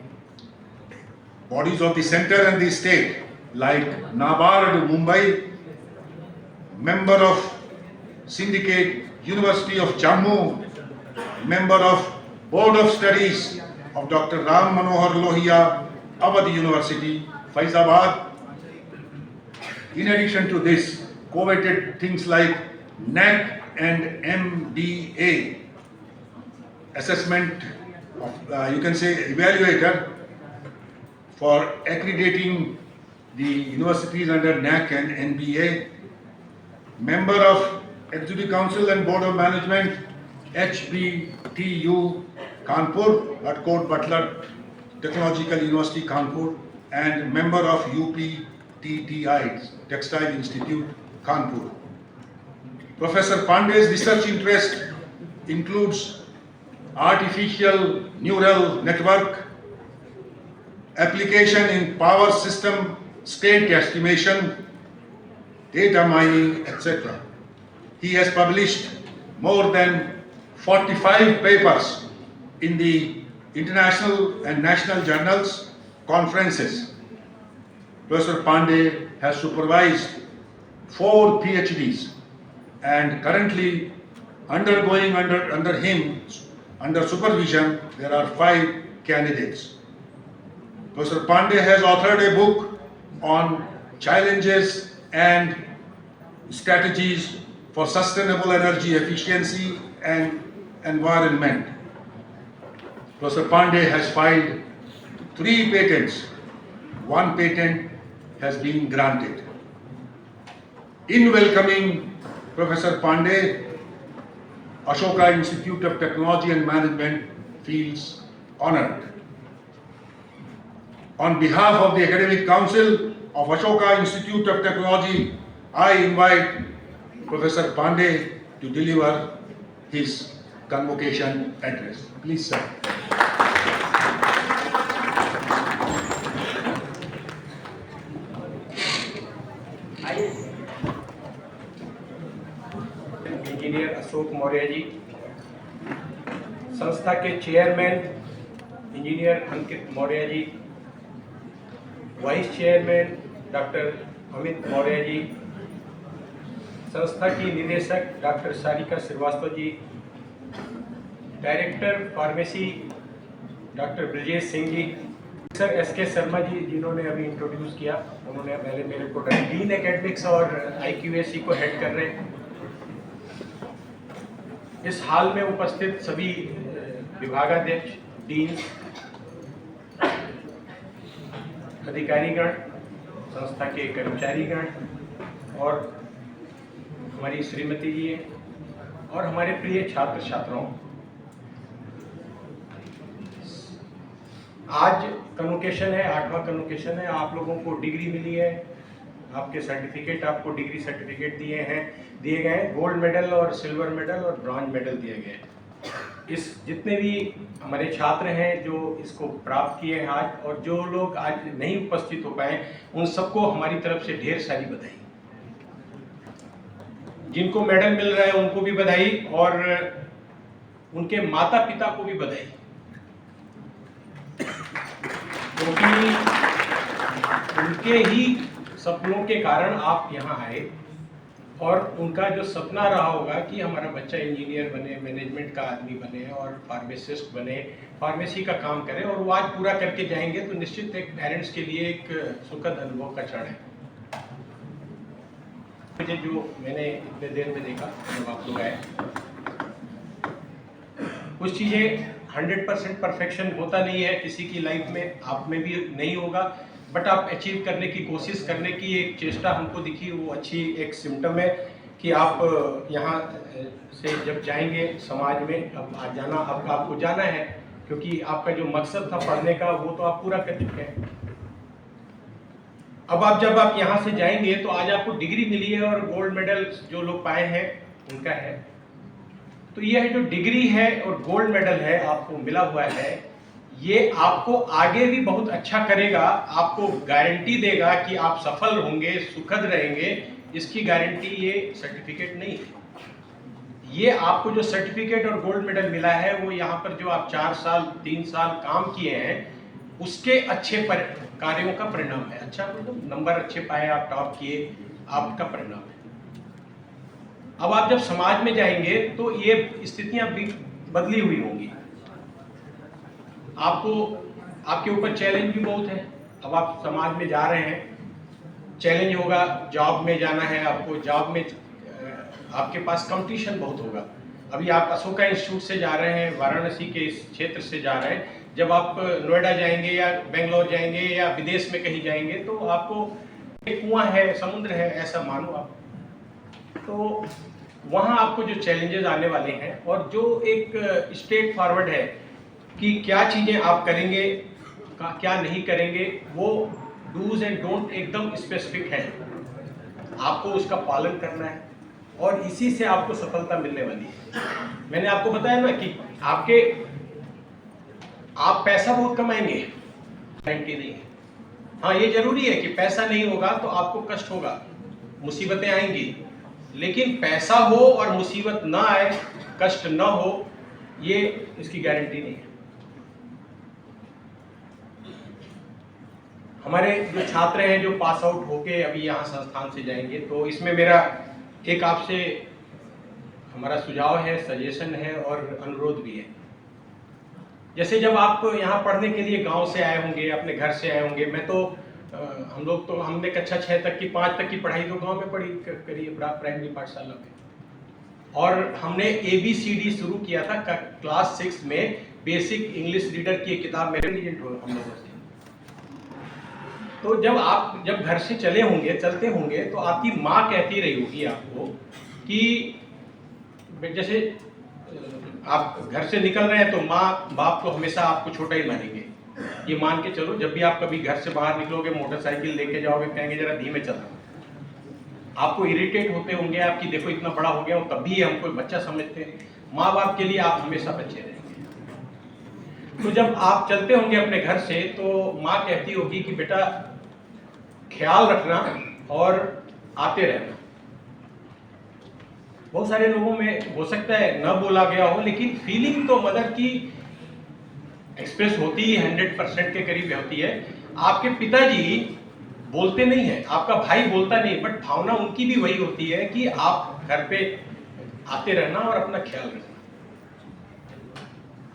Bodies of the center and the state like NABARD Mumbai, member of Syndicate University of Jammu, member of Board of Studies of Dr. Ram Manohar Lohia, Awadh University, Faizabad. In addition to this, coveted things like NAC and MDA, assessment of, you can say, evaluator for accrediting the universities under NAC and NBA, member of Executive Council and Board of Management, HBTU Kanpur, Harcourt Butler Technological University Kanpur, and member of UPTTI, Textile Institute Kanpur. Professor Pandey's research interest includes artificial neural network, application in power system state estimation, data mining, etc. He has published more than 45 papers in the international and national journals, conferences. Professor Pandey has supervised 4 PhDs and currently undergoing under him, under supervision, there are 5 candidates. Professor Pandey has authored a book on challenges and strategies for sustainable energy efficiency and environment. Professor Pandey has filed 3 patents. 1 patent has been granted. In welcoming Professor Pandey, Ashoka Institute of Technology and Management feels honored. On behalf of the Academic Council of Ashoka Institute of Technology, I invite Professor Pandey to deliver his convocation address. Please, sir. Engineer Ashok Maurya ji, संस्था के chairman engineer Ankit Maurya ji, vice chairman doctor Amit Maurya ji, संस्था की निदेशक doctor Sarika Srivastava ji, director pharmacy doctor Brajesh Singh ji, sir SK Sharma ji जिन्होंने अभी introduce किया, उन्होंने पहले मेरे को डीन एकेडमिक्स और IQAC को हेड कर रहे हैं। इस हाल में उपस्थित सभी विभागाध्यक्ष, डीन, अधिकारीगण, संस्था के कर्मचारीगण और हमारी श्रीमती जी और हमारे प्रिय छात्र छात्राओं, आज कन्वोकेशन है, 8वां कन्वोकेशन है। आप लोगों को डिग्री मिली है, आपके सर्टिफिकेट, आपको डिग्री सर्टिफिकेट दिए गए हैं, गोल्ड मेडल और सिल्वर मेडल और ब्रॉन्ज मेडल दिए गए हैं। इस जितने भी हमारे छात्र हैं जो इसको प्राप्त किए हैं आज, और जो लोग आज नहीं उपस्थित हो पाए, उन सबको हमारी तरफ से ढेर सारी बधाई। जिनको मेडल मिल रहा है उनको भी बधाई और उनके माता पिता को भी बधाई, क्योंकि उनके ही सपनों के कारण आप यहाँ आए और उनका जो सपना रहा होगा कि हमारा बच्चा इंजीनियर बने, मैनेजमेंट का आदमी बने और फार्मासिस्ट बने, फार्मेसी का काम करे, और वो आज पूरा करके जाएंगे, तो निश्चित एक पेरेंट्स के लिए एक सुखद अनुभव का क्षण है। मुझे जो मैंने इतने देर में देखा जब आप लोग आए, कुछ चीज़ें 100% परफेक्शन होता नहीं है किसी की लाइफ में, आप में भी नहीं होगा, बट आप अचीव करने की कोशिश करने की एक चेष्टा हमको दिखी, वो अच्छी एक सिम्टम है कि आप यहाँ से जब जाएंगे समाज में, अब आज जाना, अब आपको जाना है, क्योंकि आपका जो मकसद था पढ़ने का वो तो आप पूरा कर चुके हैं। अब आप जब आप यहाँ से जाएंगे तो आज आपको डिग्री मिली है और गोल्ड मेडल जो लोग पाए हैं उनका है, तो यह जो डिग्री है और गोल्ड मेडल है आपको मिला हुआ है, ये आपको आगे भी बहुत अच्छा करेगा, आपको गारंटी देगा कि आप सफल होंगे, सुखद रहेंगे। इसकी गारंटी ये सर्टिफिकेट नहीं है। ये आपको जो सर्टिफिकेट और गोल्ड मेडल मिला है वो यहाँ पर जो आप 4 साल 3 साल काम किए हैं उसके अच्छे कार्यों का परिणाम है। अच्छा, मतलब नंबर अच्छे पाए, आप टॉप किए, आपका परिणाम है। अब आप जब समाज में जाएंगे तो ये स्थितियां भी बदली हुई होंगी, आपको आपके ऊपर चैलेंज भी बहुत है। अब आप समाज में जा रहे हैं, चैलेंज होगा, जॉब में जाना है आपको, जॉब में आपके पास कंपटीशन बहुत होगा। अभी आप अशोका इंस्टीट्यूट से जा रहे हैं, वाराणसी के इस क्षेत्र से जा रहे हैं, जब आप नोएडा जाएंगे या बेंगलोर जाएंगे या विदेश में कहीं जाएंगे तो आपको एक कुआं है, समुद्र है, ऐसा मानो आप, तो वहाँ आपको जो चैलेंजेस आने वाले हैं और जो एक स्ट्रेट फॉरवर्ड है कि क्या चीज़ें आप करेंगे, क्या नहीं करेंगे, वो डूज एंड डोंट एकदम स्पेसिफिक है, आपको उसका पालन करना है और इसी से आपको सफलता मिलने वाली है। मैंने आपको बताया ना कि आप पैसा बहुत कमाएंगे, गारंटी नहीं है। हाँ, ये जरूरी है कि पैसा नहीं होगा तो आपको कष्ट होगा, मुसीबतें आएंगी, लेकिन पैसा हो और मुसीबत ना आए, कष्ट ना हो, ये इसकी गारंटी नहीं है। हमारे जो छात्र हैं जो पास आउट होके अभी यहाँ संस्थान से जाएंगे, तो इसमें मेरा एक आपसे हमारा सुझाव है, सजेशन है और अनुरोध भी है। जैसे जब आप यहाँ पढ़ने के लिए गांव से आए होंगे, अपने घर से आए होंगे, मैं तो हम लोग तो हमने कक्षा 6 तक की 5 तक की पढ़ाई तो गांव में पढ़ी करी है, प्राइमरी पाठशाला में, और हमने ABCD शुरू किया था क्लास 6 में। बेसिक इंग्लिश रीडर की एक किताब मेरे लिए हम लोगों से। तो जब घर से चलते होंगे तो आपकी माँ कहती रही होगी आपको कि जैसे आप घर से निकल रहे हैं तो माँ बाप तो हमेशा आपको छोटा ही मानेंगे, ये मान के चलो। जब भी आप कभी घर से बाहर निकलोगे, मोटरसाइकिल लेके जाओगे, कहेंगे जरा धीमे चलना। आपको इरिटेट होते होंगे, आपकी देखो इतना बड़ा हो गया हूँ तब भी हमको बच्चा समझते हैं। माँ बाप के लिए आप हमेशा बच्चे रहेंगे। तो जब आप चलते होंगे अपने घर से तो माँ कहती होगी कि बेटा ख्याल रखना और आते रहना। बहुत सारे लोगों में हो सकता है न बोला गया हो, लेकिन फीलिंग तो मदर की एक्सप्रेस होती ही 100% के करीब होती है। आपके पिताजी बोलते नहीं है, आपका भाई बोलता नहीं, बट भावना उनकी भी वही होती है कि आप घर पे आते रहना और अपना ख्याल रखना।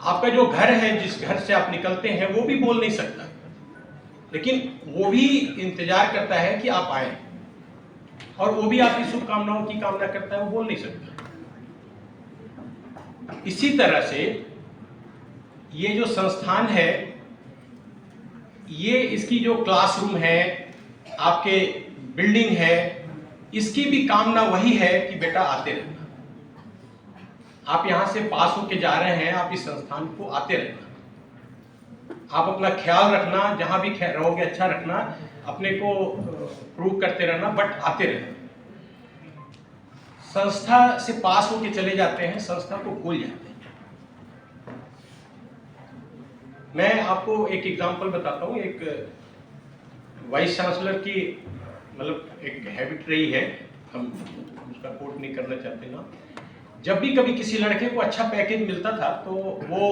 आपका जो घर है, जिस घर से आप निकलते हैं, वो भी बोल नहीं सकता, लेकिन वो भी इंतजार करता है कि आप आए, और वो भी आपकी शुभकामनाओं की कामना करता है, वो बोल नहीं सकता। इसी तरह से ये जो संस्थान है, ये इसकी जो क्लासरूम है, आपके बिल्डिंग है, इसकी भी कामना वही है कि बेटा आते रहना। आप यहां से पास होके जा रहे हैं, आप इस संस्थान को आते रहना, आप अपना ख्याल रखना, जहां भी रहोगे अच्छा रखना, अपने को प्रूव करते रहना, बट आते रहना। संस्था से पास होके चले जाते हैं, संस्था को भूल जाते हैं। मैं आपको एक एग्जांपल बताता हूँ। एक वाइस चांसलर की मतलब एक हैबिट रही है, हम उसका कोट नहीं करना चाहते ना, जब भी कभी किसी लड़के को अच्छा पैकेज मिलता था तो वो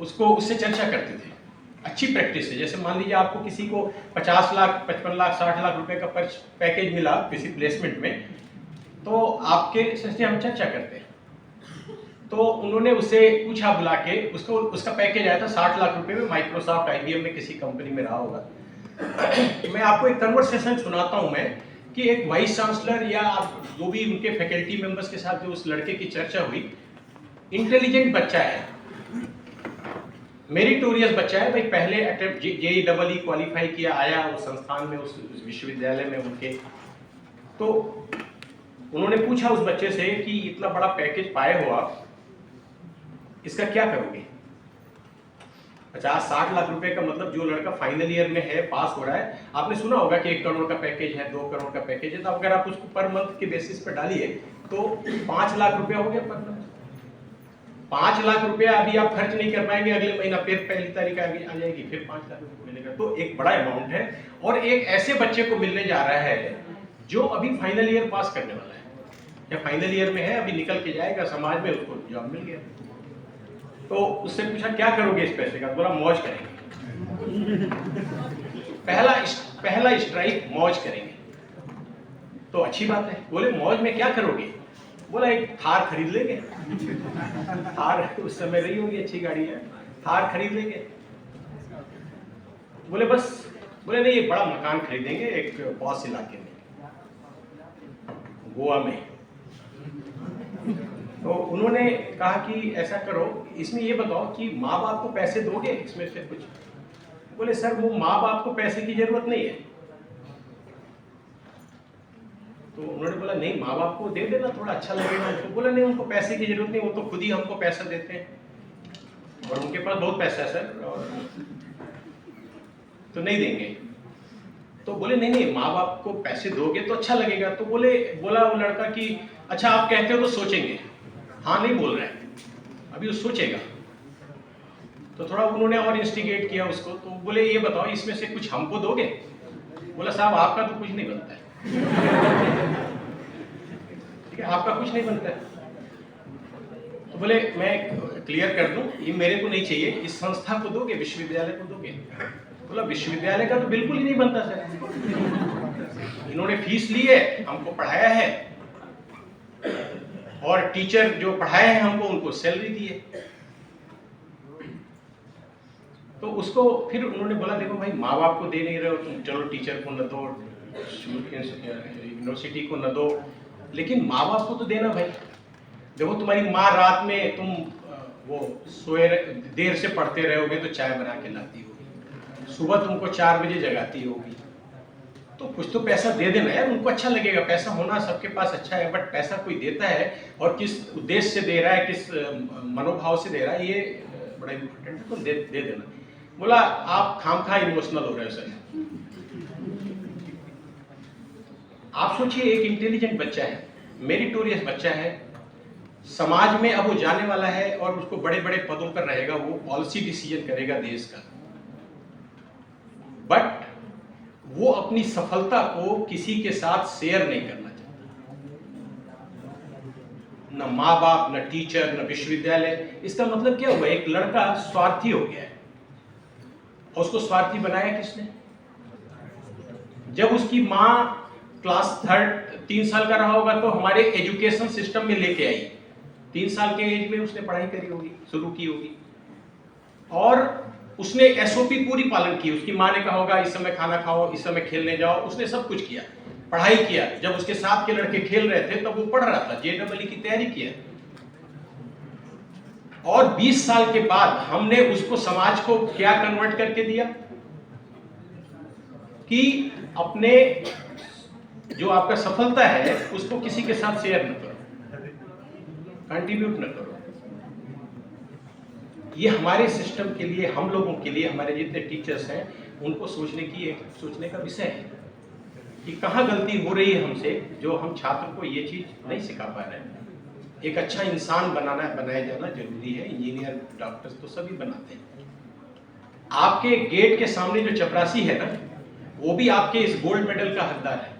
उससे चर्चा करते थे। अच्छी प्रैक्टिस है, जैसे मान लीजिए आपको किसी को 50 लाख 55 लाख 60 लाख रुपए का पैकेज मिला किसी प्लेसमेंट में, तो आपके से हम चर्चा करते हैं। तो उन्होंने उसे पूछा बुला के, उसका पैकेज आया था 60 लाख रुपए में, माइक्रोसॉफ्ट IBM में किसी कंपनी में रहा होगा। मैं आपको एक कन्वर्सेशन सुनाता हूं मैं, कि एक वाइस चांसलर या जो भी उनके फैकल्टी मेंबर्स के साथ जो उस लड़के की चर्चा हुई, इंटेलिजेंट बच्चा है, मेरिटोरियस बच्चा है भाई, पहले अटेम्प्ट JEE क्वालिफाई किया, आया उस संस्थान में, उस विश्वविद्यालय में उनके। तो उन्होंने पूछा उस बच्चे से कि इतना बड़ा पैकेज पाए हो आप, इसका क्या करोगे? 50-60 लाख रुपए का मतलब, जो लड़का फाइनल ईयर में है, पास हो रहा है, आपने सुना होगा कि 1 करोड़ का पैकेज है, 2 करोड़ का पैकेज है, तो अगर आप उसको पर मंथ के बेसिस पर डालिए तो 5 लाख रुपया हो गया पर मंथ। 5 लाख रुपया अभी आप खर्च नहीं कर पाएंगे, अगले महीना फिर पहली तारीख आ जाएगी, फिर 5 लाख रुपये मिलेगा। तो एक बड़ा अमाउंट है, और एक ऐसे बच्चे को मिलने जा रहा है जो अभी फाइनल ईयर पास करने वाला है, या फाइनल ईयर में है, अभी निकल के जाएगा समाज में, उसको जॉब मिल गया। तो उससे पूछा क्या करोगे इस पैसे का? बोला मौज करेंगे। पहला स्ट्राइक, मौज करेंगे। तो अच्छी बात है। बोले मौज में क्या करोगे? बोला एक थार खरीद लेंगे। थार उस समय रही होगी, अच्छी गाड़ी है, थार खरीद लेंगे। बोले बस? बोले नहीं, एक बड़ा मकान खरीदेंगे एक पॉश इलाके में, गोवा में। तो उन्होंने कहा कि ऐसा करो, इसमें ये बताओ कि माँ बाप को पैसे दोगे इसमें से कुछ? बोले सर वो माँ बाप को पैसे की जरूरत नहीं है। तो उन्होंने बोला नहीं, माँ बाप को दे देना, थोड़ा अच्छा लगेगा उनको। बोला नहीं, उनको पैसे की जरूरत नहीं, वो तो खुद ही हमको पैसा देते हैं, और उनके पास बहुत पैसा है सर, और तो नहीं देंगे। तो बोले नहीं नहीं, माँ बाप को पैसे दोगे तो अच्छा लगेगा। तो बोला वो लड़का कि अच्छा आप कहते हो तो सोचेंगे। हाँ नहीं बोल रहे हैं, अभी वो सोचेगा। तो थोड़ा उन्होंने और इंस्टिगेट किया उसको। तो बोले ये बताओ इसमें से कुछ हमको दोगे? बोला साहब आपका तो कुछ नहीं बनता है। ठीक है, आपका कुछ नहीं बनता है। तो बोले मैं क्लियर कर दूं, ये मेरे को नहीं चाहिए, इस संस्था को दोगे, विश्वविद्यालय को दोगे? बोला विश्वविद्यालय का तो बिल्कुल ही नहीं बनता सर, इन्होंने फीस ली है, हमको पढ़ाया है, और टीचर जो पढ़ाए हैं हमको, उनको सैलरी दी है। तो उसको फिर उन्होंने बोला देखो भाई, माँ बाप को दे नहीं रहे हो तुम, चलो टीचर को न दो, यूनिवर्सिटी को न दो, लेकिन माँ बाप को तो देना भाई। देखो तुम्हारी माँ रात में तुम वो सोए देर से पढ़ते रहोगे तो चाय बना के लाती होगी, सुबह तुमको 4 बजे जगाती होगी, तो कुछ तो पैसा दे देना यार, उनको अच्छा लगेगा। पैसा होना सबके पास अच्छा है, बट पैसा कोई देता है और किस उद्देश्य से दे रहा है, किस मनोभाव से दे रहा है, ये बड़ा इम्पोर्टेंट है, तो दे देना। बोला आप खामखा इमोशनल हो रहे हो सर। आप सोचिए एक इंटेलिजेंट बच्चा है, मेरिटोरियस बच्चा है, समाज में अब वो जाने वाला है और उसको बड़े बड़े पदों पर रहेगा, वो पॉलिसी डिसीजन करेगा देश का, बट वो अपनी सफलता को किसी के साथ शेयर नहीं करना चाहता, न माँ बाप, न टीचर, न विश्वविद्यालय। इसका मतलब क्या हुआ? एक लड़का स्वार्थी हो गया है, और उसको स्वार्थी बनाया किसने? जब उसकी माँ क्लास 3 साल का रहा होगा तो हमारे एजुकेशन सिस्टम में लेके आई। 3 साल के एज में उसने पढ़ाई करी होगी, शुरू की होगी, और उसने एसओपी पूरी पालन की। उसकी माँ ने कहा होगा इस समय खाना खाओ, इस समय खेलने जाओ, उसने सब कुछ किया, पढ़ाई किया। जब उसके साथ के लड़के खेल रहे थे तब वो पढ़ रहा था, JEE की तैयारी किया। और 20 साल के बाद हमने उसको समाज को क्या कन्वर्ट करके दिया कि अपने जो आपका सफलता है उसको किसी के साथ शेयर न करो, कंट्रीब्यूट न करो। ये हमारे सिस्टम के लिए, हम लोगों के लिए, हमारे जितने टीचर्स हैं उनको सोचने का विषय है कि कहाँ गलती हो रही है हमसे, जो हम छात्र को ये चीज नहीं सिखा पा रहे हैं। एक अच्छा इंसान बनाया जाना जरूरी है। इंजीनियर, डॉक्टर्स तो सभी बनाते हैं। आपके गेट के सामने जो चपरासी है ना, वो भी आपके इस गोल्ड मेडल का हकदार है।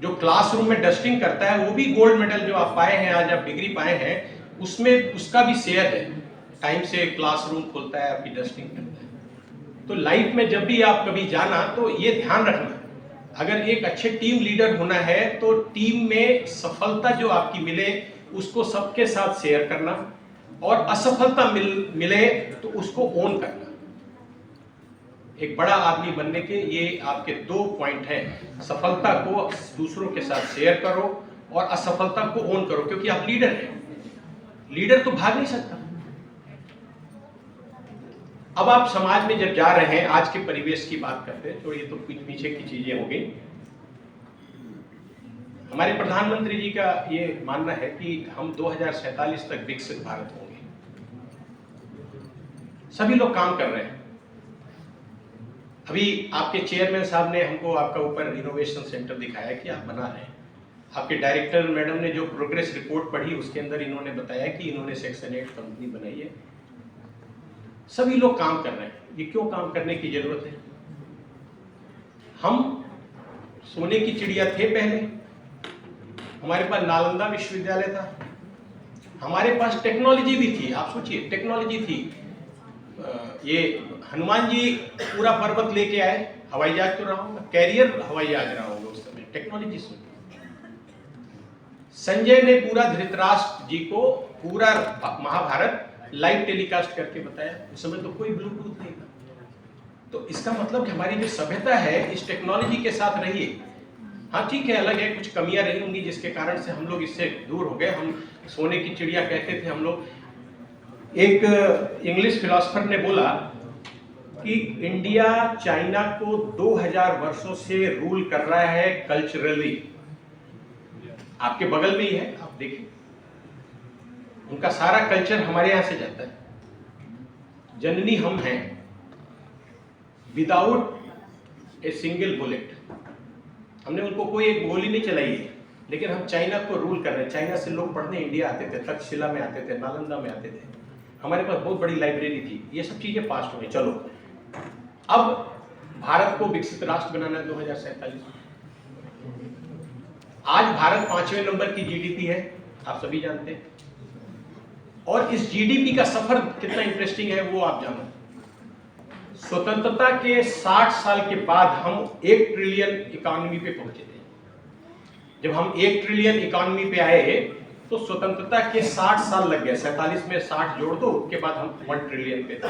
जो क्लासरूम में डस्टिंग करता है वो भी गोल्ड मेडल जो आप पाए हैं, आज आप डिग्री पाए हैं, उसमें उसका भी शेयर है। टाइम से क्लासरूम खुलता है, आपकी डस्टिंग करता है। तो लाइफ में जब भी आप कभी जाना तो ये ध्यान रखना, अगर एक अच्छे टीम लीडर होना है तो टीम में सफलता जो आपकी मिले उसको सबके साथ शेयर करना, और असफलता मिले तो उसको ओन करना। एक बड़ा आदमी बनने के ये आपके 2 पॉइंट हैं। सफलता को दूसरों के साथ शेयर करो और असफलता को ओन करो, क्योंकि आप लीडर हैं। लीडर तो भाग नहीं सकता। अब आप समाज में जब जा रहे हैं, आज के परिवेश की बात करते हैं, तो ये तो कुछ पीछे की चीजें हो गई। हमारे प्रधानमंत्री जी का ये मानना है कि हम 2047 तक विकसित भारत होंगे। सभी लोग काम कर रहे हैं। अभी आपके चेयरमैन साहब ने हमको आपका ऊपर इनोवेशन सेंटर दिखाया कि आप बना रहे हैं। आपके डायरेक्टर मैडम ने जो प्रोग्रेस रिपोर्ट पढ़ी उसके अंदर इन्होंने बताया कि इन्होंने सेक्शन 8 कंपनी बनाई है। सभी लोग काम कर रहे हैं। ये क्यों काम करने की जरूरत है? हम सोने की चिड़िया थे पहले, हमारे पास नालंदा विश्वविद्यालय था, हमारे पास टेक्नोलॉजी भी थी। आप सोचिए, टेक्नोलॉजी थी। ये हनुमान जी पूरा पर्वत लेके आए, हवाई जहाज तो रहा होगा, कैरियर हवाई जहाज रहा होगा उस समय, टेक्नोलॉजी सुन। संजय ने पूरा धृतराष्ट्र जी को पूरा महाभारत लाइव टेलीकास्ट करके बताया। उस समय तो कोई ब्लूटूथ नहीं था। तो इसका मतलब कि हमारी जो सभ्यता है इस टेक्नोलॉजी के साथ रही है। हाँ ठीक है, अलग है, कुछ कमियां रही होंगी जिसके कारण से हम लोग इससे दूर हो गए। हम सोने की चिड़िया कहते थे हम लोग। एक इंग्लिश फिलोसफर ने बोला कि इंडिया चाइना को 2000 वर्षों से रूल कर रहा है कल्चरली। आपके बगल में ही है, आप देखिए, उनका सारा कल्चर हमारे यहां से जाता है। जननी हम हैं, विदाउट ए सिंगल बुलेट। हमने उनको कोई एक गोली नहीं चलाई है, लेकिन हम चाइना को रूल कर रहे हैं। चाइना से लोग पढ़ने इंडिया आते थे, तक्षशिला में आते थे, नालंदा में आते थे। हमारे पास बहुत बड़ी लाइब्रेरी थी। ये सब चीजें पास्ट हो गई। चलो, अब भारत को विकसित राष्ट्र बनाना है 2047 में। आज भारत 5वें नंबर की जीडीपी है, आप सभी जानते हैं। और इस जीडीपी का सफर कितना इंटरेस्टिंग है वो आप जानो। स्वतंत्रता के 60 साल के बाद हम 1 ट्रिलियन इकोनॉमी पे पहुंचे थे। जब हम 1 ट्रिलियन इकोनॉमी पे आए तो स्वतंत्रता के 60 साल लग गए। 47 में 60 जोड़ दो, उसके बाद हम 1 ट्रिलियन पे थे।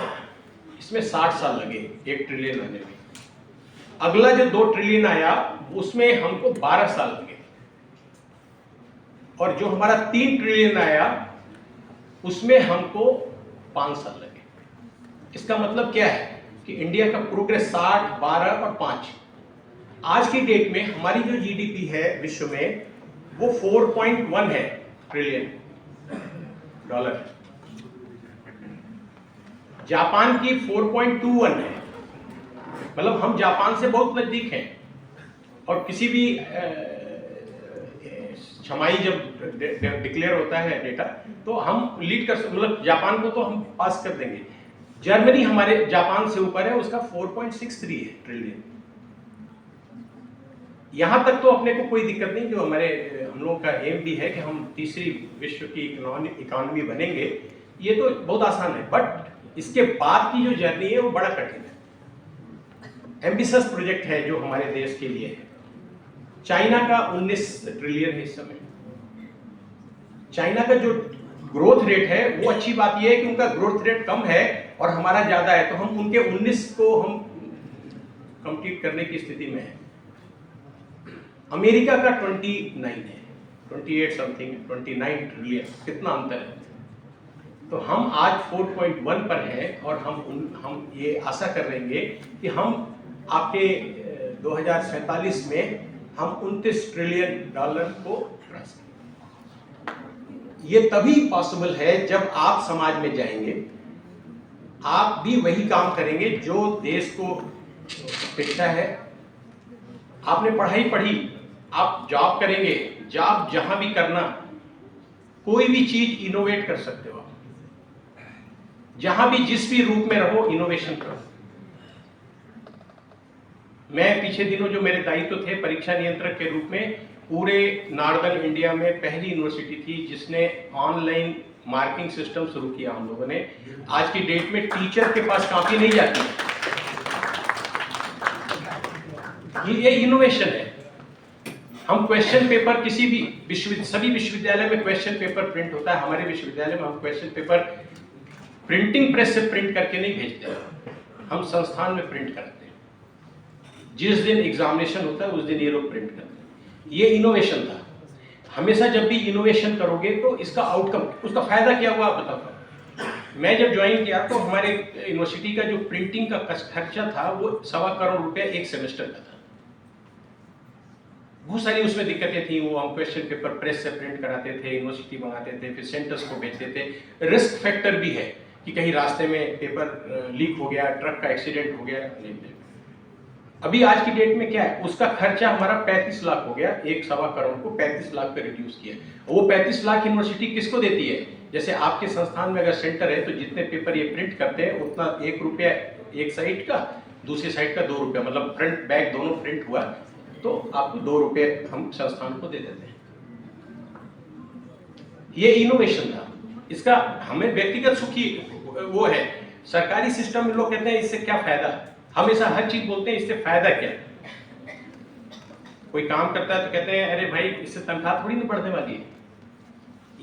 इसमें 60 साल लगे 1 ट्रिलियन आने में। अगला जो 2 ट्रिलियन आया उसमें हमको 12 साल लगे, और जो हमारा 3 ट्रिलियन आया उसमें हमको 5 साल लगे। इसका मतलब क्या है कि इंडिया का प्रोग्रेस 60, 12 और 5। आज की डेट में हमारी जो जीडीपी है विश्व में वो 4.1 है ट्रिलियन डॉलर। जापान की 4.21 है। मतलब हम जापान से बहुत नजदीक हैं। और किसी भी छमाही जब डिक्लेयर होता है डेटा तो हम लीड कर, मतलब जापान को तो हम पास कर देंगे। जर्मनी हमारे जापान से ऊपर है, उसका 4.63 है ट्रिलियन। यहां तक तो अपने को कोई दिक्कत नहीं। जो हम लोगों का एम भी है कि हम तीसरी विश्व की इकोनॉमी बनेंगे, ये तो बहुत आसान है। बट इसके बाद की जो जर्नी है वो बड़ा कठिन है। एम्बिशियस प्रोजेक्ट है जो हमारे देश के लिए है। चाइना का 19 ट्रिलियन है इस समय। चाइना का जो ग्रोथ रेट है वो अच्छी बात यह है कि उनका ग्रोथ रेट कम है और हमारा ज्यादा है, तो हम उनके 19 को हम कंप्लीट करने की स्थिति में है। अमेरिका का 29 है, 28 समथिंग, 29 ट्रिलियन, कितना अंतर है। तो हम आज 4.1 पर हैं और हम ये आशा कर रहेंगे कि हम आपके 2047 में हम 29 ट्रिलियन डॉलर को क्रॉस करेंगे। ये तभी पॉसिबल है जब आप समाज में जाएंगे, आप भी वही काम करेंगे जो देश को अपेक्षा है। आपने पढ़ाई पढ़ी, आप जॉब करेंगे, जॉब जहां भी करना, कोई भी चीज इनोवेट कर सकते हो आप, जहां भी जिस भी रूप में रहो इनोवेशन करो। मैं पिछले दिनों जो मेरे दायित्व थे परीक्षा नियंत्रक के रूप में, पूरे नॉर्दर्न इंडिया में पहली यूनिवर्सिटी थी जिसने ऑनलाइन मार्किंग सिस्टम शुरू किया हम लोगों ने। आज की डेट में टीचर के पास कॉपी नहीं जाती, ये इनोवेशन है। हम क्वेश्चन पेपर किसी भी सभी विश्वविद्यालय में क्वेश्चन पेपर प्रिंट होता है। हमारे विश्वविद्यालय में हम क्वेश्चन पेपर प्रिंटिंग प्रेस से प्रिंट करके नहीं भेजते, हम संस्थान में प्रिंट करते हैं। जिस दिन एग्जामिनेशन होता है उस दिन ये लोग प्रिंट करते हैं। ये इनोवेशन था। हमेशा जब भी इनोवेशन करोगे तो इसका आउटकम, उसका फायदा क्या हुआ आप बताओ। मैं जब ज्वाइन किया तो हमारे यूनिवर्सिटी का जो प्रिंटिंग का खर्चा था वो 1.25 करोड़ रुपया एक सेमेस्टर का था। बहुत सारी उसमें दिक्कतें थी। वो हम क्वेश्चन पेपर प्रेस से प्रिंट कराते थे, यूनिवर्सिटी मंगाते थे, फिर सेंटर्स को भेजते थे। रिस्क फैक्टर भी है कि कहीं रास्ते में पेपर लीक हो गया, ट्रक का एक्सीडेंट हो गया। अभी आज की डेट में क्या है, उसका खर्चा हमारा 35 लाख हो गया। 1.25 करोड़ को 35 लाख पे रिड्यूस किया। वो 35 लाख यूनिवर्सिटी किसको देती है? जैसे आपके संस्थान में अगर सेंटर है तो जितने पेपर ये प्रिंट करते हैं उतना 1 रुपया एक साइड का, दूसरी साइड का 2 रुपया, मतलब फ्रंट बैक दोनों प्रिंट हुआ तो आपको 2 रुपये हम संस्थान को दे देते हैं। ये इनोवेशन था। इसका हमें व्यक्तिगत सुखी वो है। सरकारी सिस्टम में लोग कहते हैं इससे क्या फायदा, हमेशा हर चीज बोलते हैं इससे फायदा क्या। कोई काम करता है तो कहते हैं अरे भाई इससे तनख्वाह थोड़ी ना बढ़ने वाली है।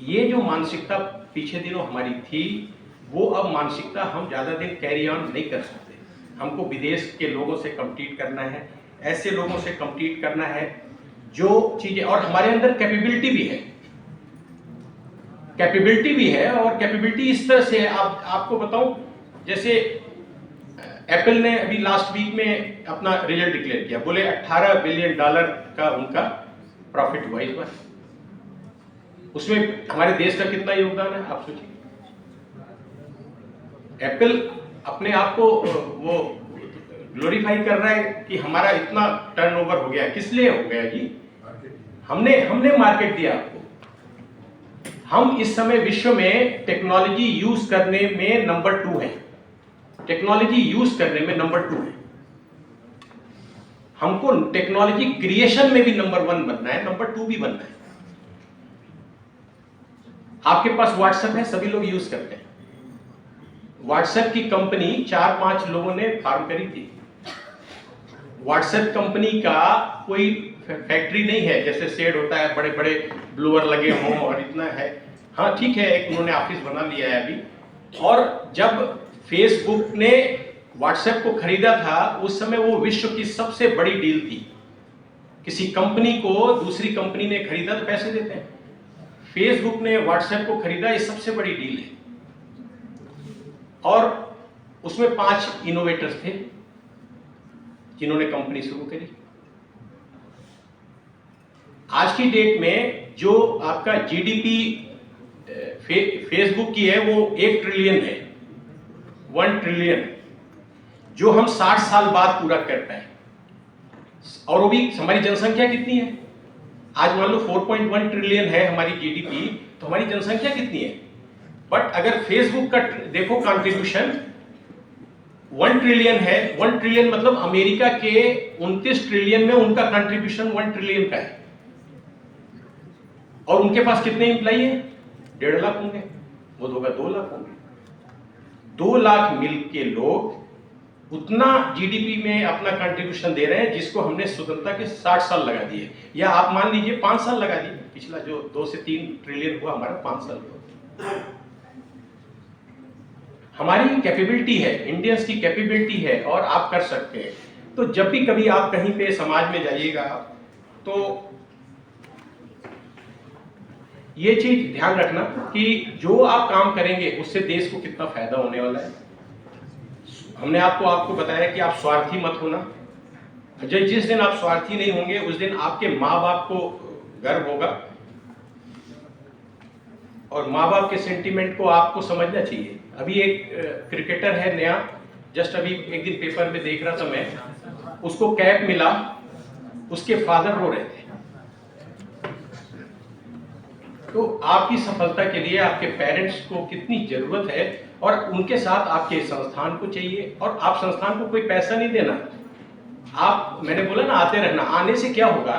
ये जो मानसिकता पिछले दिनों हमारी थी, वो अब मानसिकता हम ज्यादा दिन कैरी ऑन नहीं कर सकते। हमको विदेश के लोगों से कम्पीट करना है, ऐसे लोगों से कम्पीट करना है जो चीजें, और हमारे अंदर कैपेबिलिटी भी है। और कैपेबिलिटी इस तरह से है, आपको बताऊं, जैसे एप्पल ने अभी लास्ट वीक में अपना रिजल्ट डिक्लेयर किया, बोले $18 बिलियन का उनका प्रॉफिट हुआ इस बार। उसमें हमारे देश का कितना योगदान है आप सोचिए। एप्पल अपने आप को वो ग्लोरीफाई कर रहा है कि हमारा इतना टर्नओवर हो गया। किस लिए हो गया जी? हमने मार्केट दिया आपको। हम इस समय विश्व में टेक्नोलॉजी यूज करने में नंबर 2 है। टेक्नोलॉजी यूज करने में नंबर 2 है। हमको टेक्नोलॉजी क्रिएशन में भी नंबर 1 बनना है, नंबर 2 भी बनना है। आपके पास व्हाट्सएप है, सभी लोग यूज करते हैं। व्हाट्सएप की कंपनी 4-5 लोगों ने फॉर्म करी थी। व्हाट्सएप कंपनी का कोई फैक्ट्री नहीं है, जैसे शेड होता है, बड़े बड़े ब्लोअर लगे हों और इतना है। हाँ ठीक है, एक उन्होंने ऑफिस बना लिया है अभी। और जब फेसबुक ने व्हाट्सएप को खरीदा था उस समय वो विश्व की सबसे बड़ी डील थी। किसी कंपनी को दूसरी कंपनी ने खरीदा तो पैसे देते हैं। फेसबुक ने व्हाट्सएप को खरीदा, ये सबसे बड़ी डील है। और उसमें 5 इनोवेटर्स थे जिन्होंने कंपनी शुरू करी। आज की डेट में जो आपका जीडीपी फेसबुक की है वो 1 ट्रिलियन है, 1 ट्रिलियन, जो हम 60 साल बाद पूरा कर पाए। और वो भी हमारी जनसंख्या कितनी है? आज मान लो 4.1 ट्रिलियन है हमारी जीडीपी, तो हमारी जनसंख्या कितनी है? बट अगर फेसबुक का देखो कंट्रीब्यूशन 1 ट्रिलियन है। 1 ट्रिलियन मतलब अमेरिका के 29 ट्रिलियन में उनका कंट्रीब्यूशन 1 ट्रिलियन का है। और उनके पास कितने एम्प्लॉई हैं? 1.5 लाख होंगे, वो होगा 2 लाख होंगे। 2 लाख मिल के लोग उतना जीडीपी में अपना कंट्रीब्यूशन दे रहे हैं जिसको हमने स्वतंत्रता के 60 साल लगा दिए, या आप मान लीजिए 5 साल लगा दिए। पिछला जो 2 से 3 ट्रिलियन हुआ हमारा 5 साल हुआ। हमारी कैपेबिलिटी है, इंडियंस की कैपेबिलिटी है और आप कर सकते हैं। तो जब भी कभी आप कहीं पे समाज में जाइएगा तो ये चीज ध्यान रखना कि जो आप काम करेंगे उससे देश को कितना फायदा होने वाला है। हमने आपको बताया कि आप स्वार्थी मत होना। जिस दिन आप स्वार्थी नहीं होंगे उस दिन आपके माँ बाप को गर्व होगा, और माँ बाप के सेंटीमेंट को आपको समझना चाहिए। अभी एक क्रिकेटर है नया, जस्ट अभी एक दिन पेपर में देख रहा था मैं, उसको कैप मिला, उसके फादर रो रहे थे। तो आपकी सफलता के लिए आपके पेरेंट्स को कितनी जरूरत है, और उनके साथ आपके संस्थान को चाहिए। और आप संस्थान को कोई पैसा नहीं देना, आप, मैंने बोला ना, आते रहना। आने से क्या होगा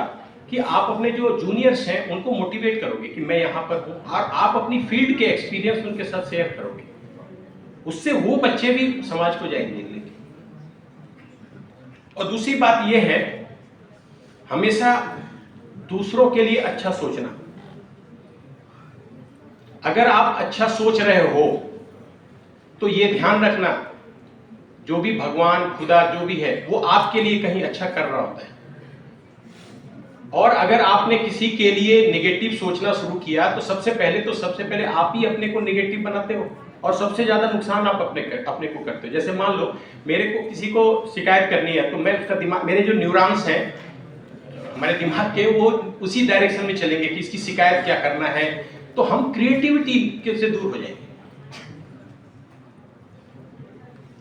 कि आप अपने जो जूनियर्स हैं उनको मोटिवेट करोगे कि मैं यहाँ पर हूँ, और आप अपनी फील्ड के एक्सपीरियंस उनके साथ शेयर करोगे। उससे वो बच्चे भी समाज को जाएंगे लेके। और दूसरी बात यह है, हमेशा दूसरों के लिए अच्छा सोचना। अगर आप अच्छा सोच रहे हो तो ये ध्यान रखना, जो भी भगवान, खुदा जो भी है, वो आपके लिए कहीं अच्छा कर रहा होता है। और अगर आपने किसी के लिए नेगेटिव सोचना शुरू किया तो सबसे पहले आप ही अपने को नेगेटिव बनाते हो, और सबसे ज्यादा नुकसान आप अपने को करते हो। जैसे मान लो मेरे को किसी को शिकायत करनी है, तो मैं उसका दिमाग, मेरे जो न्यूरॉन्स हैं हमारे दिमाग के, वो उसी डायरेक्शन में चलेंगे कि इसकी शिकायत क्या करना है। तो हम क्रिएटिविटी से दूर हो जाएंगे।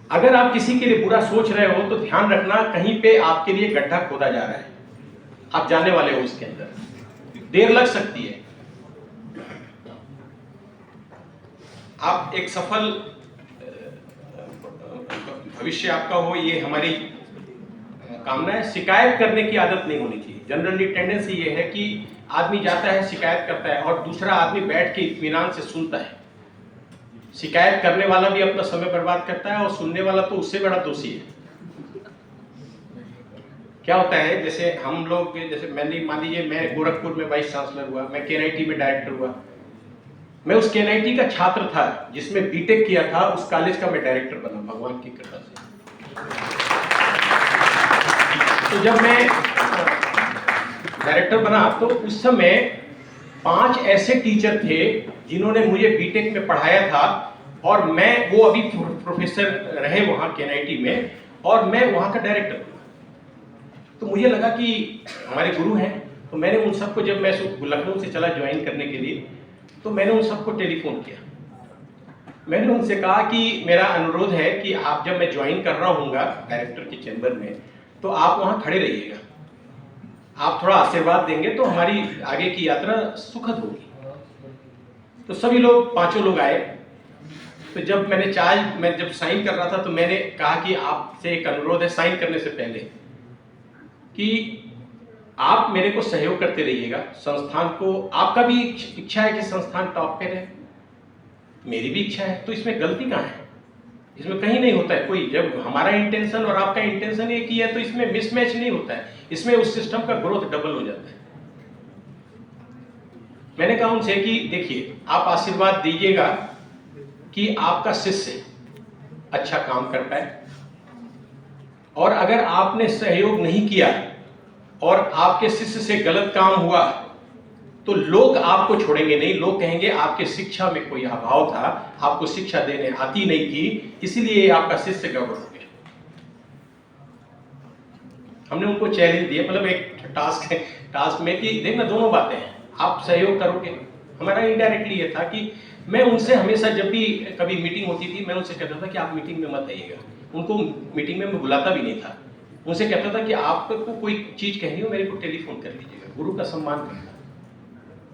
अगर आप किसी के लिए बुरा सोच रहे हो तो ध्यान रखना, कहीं पे आपके लिए गड्ढा खोदा जा रहा है, आप जाने वाले हो उसके अंदर, देर लग सकती है। आप एक सफल भविष्य आपका हो, ये हमारी कामना है। शिकायत करने की आदत नहीं होनी चाहिए। जनरली टेंडेंसी ये है कि आदमी जाता है, शिकायत करता है, और दूसरा आदमी बैठ के इत्मीनान से सुनता है। शिकायत करने वाला भी अपना समय बर्बाद करता है, और सुनने वाला तो उससे बड़ा दोषी है। क्या होता है, जैसे हम लोग, जैसे मैंने, मान लीजिए मैं गोरखपुर में वाइस चांसलर हुआ, मैं केएनआईटी में डायरेक्टर हुआ। मैं उस केएनआईटी का छात्र था जिसमें बीटेक किया था, उस कॉलेज का मैं डायरेक्टर बना भगवान की कृपा से। तो जब मैं डायरेक्टर बना तो उस समय 5 ऐसे टीचर थे जिन्होंने मुझे बीटेक में पढ़ाया था, और मैं, वो अभी प्रोफेसर रहे वहाँ केएनआईटी में, और मैं वहाँ का डायरेक्टर हूँ। तो मुझे लगा कि हमारे गुरु हैं, तो मैंने उन सबको, जब मैं लखनऊ से चला ज्वाइन करने के लिए, तो मैंने उन सबको टेलीफोन किया। मैंने उनसे कहा कि मेरा अनुरोध है कि आप, जब मैं ज्वाइन कर रहा हूँगा डायरेक्टर के चैम्बर में, तो आप वहाँ खड़े रहिएगा, आप थोड़ा आशीर्वाद देंगे तो हमारी आगे की यात्रा सुखद होगी। तो सभी लोग, 5 लोग आए। तो जब मैं जब साइन कर रहा था, तो मैंने कहा कि आपसे एक अनुरोध है, साइन करने से पहले, कि आप मेरे को सहयोग करते रहिएगा। संस्थान को, आपका भी इच्छा है कि संस्थान टॉप पे रहे, मेरी भी इच्छा है, तो इसमें गलती कहाँ है? इसमें कहीं नहीं होता है कोई। जब हमारा इंटेंशन और आपका इंटेंशन एक ही है तो इसमें मिसमैच नहीं होता है, इसमें उस सिस्टम का ग्रोथ डबल हो जाता है। मैंने कहा उनसे कि देखिए, आप आशीर्वाद दीजिएगा कि आपका शिष्य अच्छा काम कर पाए, और अगर आपने सहयोग नहीं किया और आपके शिष्य से गलत काम हुआ तो लोग आपको छोड़ेंगे नहीं। लोग कहेंगे आपके शिक्षा में कोई अभाव था, आपको शिक्षा देने आती नहीं थी, इसीलिए आपका शिष्य गड़बड़ हो गया। हमने उनको चैलेंज दिया, मतलब एक टास्क में, कि देखना दोनों बातें हैं, आप सहयोग करोगे। हमारा इनडायरेक्टली ये था कि मैं उनसे हमेशा, जब भी कभी मीटिंग होती थी, मैं उनसे कहता था कि आप मीटिंग में मत आइएगा। उनको मीटिंग में मैं बुलाता भी नहीं था। उनसे कहता था कि आपको कोई चीज कहनी हो मेरे को टेलीफोन कर लीजिएगा, गुरु का सम्मान करना।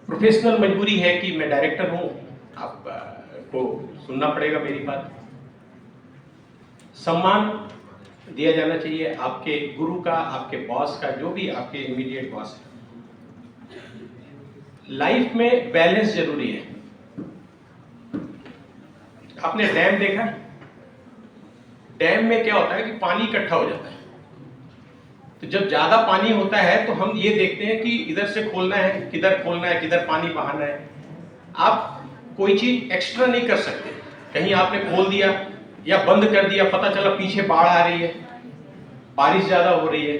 प्रोफेशनल मजबूरी है कि मैं डायरेक्टर हूं, आपको सुनना पड़ेगा मेरी बात। सम्मान दिया जाना चाहिए आपके गुरु का, आपके बॉस का, जो भी आपके इमीडिएट बॉस है। लाइफ में बैलेंस जरूरी है। आपने डैम देखा? डैम में क्या होता है कि पानी इकट्ठा हो जाता है, तो जब ज्यादा पानी होता है तो हम ये देखते हैं कि इधर से खोलना है, किधर पानी बहाना है। आप कोई चीज एक्स्ट्रा नहीं कर सकते, कहीं आपने खोल दिया या बंद कर दिया, पता चला पीछे बाढ़ आ रही है, बारिश ज्यादा हो रही है,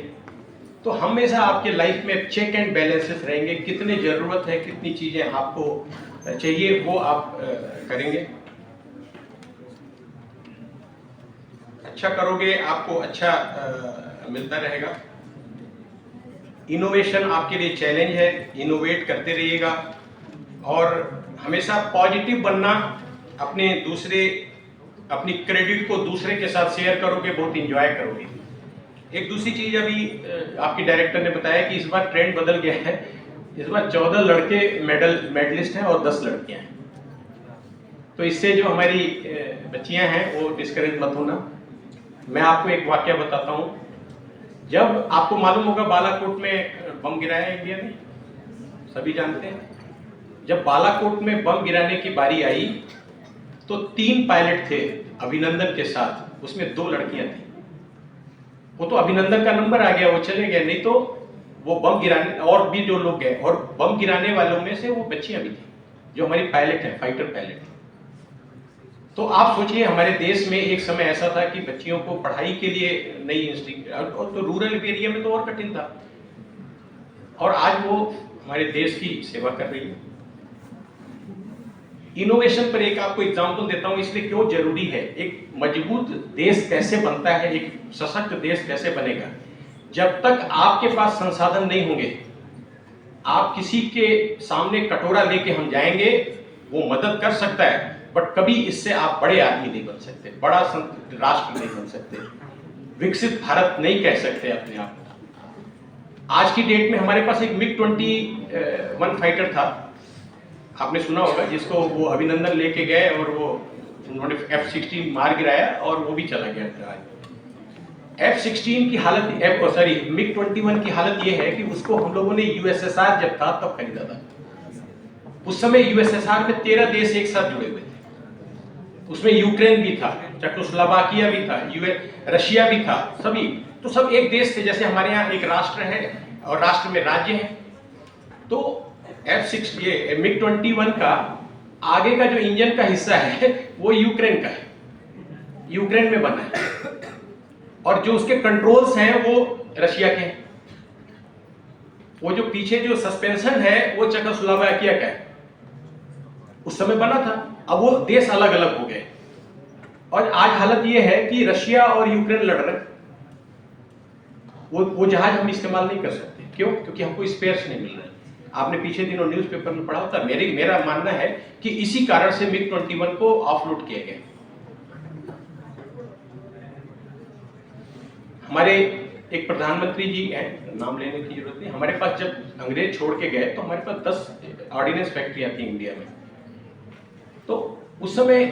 तो हमेशा आपके लाइफ में चेक एंड बैलेंसेस रहेंगे, कितनी जरूरत है, कितनी चीजें आपको चाहिए, वो आप करेंगे। अच्छा करोगे आपको अच्छा मिलता रहेगा। इनोवेशन आपके लिए चैलेंज है, इनोवेट करते रहिएगा और हमेशा पॉजिटिव बनना, अपनी क्रेडिट को दूसरे के साथ शेयर करोगे, बहुत इंजॉय करोगे। एक दूसरी चीज अभी आपकी डायरेक्टर ने बताया कि इस बार ट्रेंड बदल गया है, इस बार 14 लड़के मेडलिस्ट हैं और 10 लड़कियां हैं, तो इससे जो हमारी बच्चियां हैं वो डिस्करेज मत होना। मैं आपको एक वाक्य बताता हूं, जब आपको मालूम होगा बालाकोट में बम गिराया इंडिया ने, सभी जानते हैं, जब बालाकोट में बम गिराने की बारी आई तो 3 पायलट थे अभिनंदन के साथ, उसमें 2 लड़कियां थी। वो तो अभिनंदन का नंबर आ गया, वो चले गए, नहीं तो वो बम गिराने और भी जो लोग गए, और बम गिराने वालों में से वो बच्चियां भी थी जो हमारी पायलट है, फाइटर पायलट। तो आप सोचिए हमारे देश में एक समय ऐसा था कि बच्चियों को पढ़ाई के लिए नई इंस्टीट्यूट, और तो रूरल एरिया में तो और कठिन था, और आज वो हमारे देश की सेवा कर रही है। इनोवेशन पर एक आपको एग्जांपल देता हूं, इसलिए क्यों जरूरी है। एक मजबूत देश कैसे बनता है, एक सशक्त देश कैसे बनेगा, जब तक आपके पास संसाधन नहीं होंगे। आप किसी के सामने कटोरा लेके हम जाएंगे, वो मदद कर सकता है, बट कभी इससे आप बड़े आदमी नहीं बन सकते, बड़ा राष्ट्र नहीं बन सकते, विकसित भारत नहीं कह सकते अपने आप को। आज की डेट में हमारे पास एक MiG-21 फाइटर था, आपने सुना होगा, जिसको वो अभिनंदन लेके गए और वो उन्होंने F-16 मार गिराया और वो भी चला गया। F-16 की हालत, MiG-21 की हालत ये है कि उसको हम लोगों ने USSR जब था तब खरीदा था। उस समय USSR में 13 देश एक साथ जुड़े हुए थे, उसमें यूक्रेन भी था, चेकोस्लोवाकिया भी था, रशिया भी था, सभी तो सब एक देश थे, जैसे हमारे यहाँ एक राष्ट्र है और राष्ट्र में राज्य है। तो MiG-21 का आगे का जो इंजन का हिस्सा है वो यूक्रेन का है, यूक्रेन में बना है, और जो उसके कंट्रोल्स हैं वो रशिया के हैं। वो जो पीछे जो सस्पेंशन है वो चेकोस्लोवाकिया का है, उस समय बना था। अब वो देश अलग अलग हो गए और आज हालत ये है कि रशिया और यूक्रेन लड़ रहे, वो जहाज हम इस्तेमाल नहीं कर सकते। क्यों? क्योंकि हमको स्पेयर्स नहीं मिल रहे। आपने पीछे दिनों न्यूज़पेपर में पढ़ा होता। मेरा मानना है कि इसी कारण से MiG-21 को ऑफलोड किया गया। हमारे एक प्रधानमंत्री जी हैं, नाम लेने की जरूरत नहीं, हमारे पास जब अंग्रेज छोड़ के गए तो हमारे पास 10 ऑर्डिनेंस फैक्ट्रियां थी इंडिया में। तो उस समय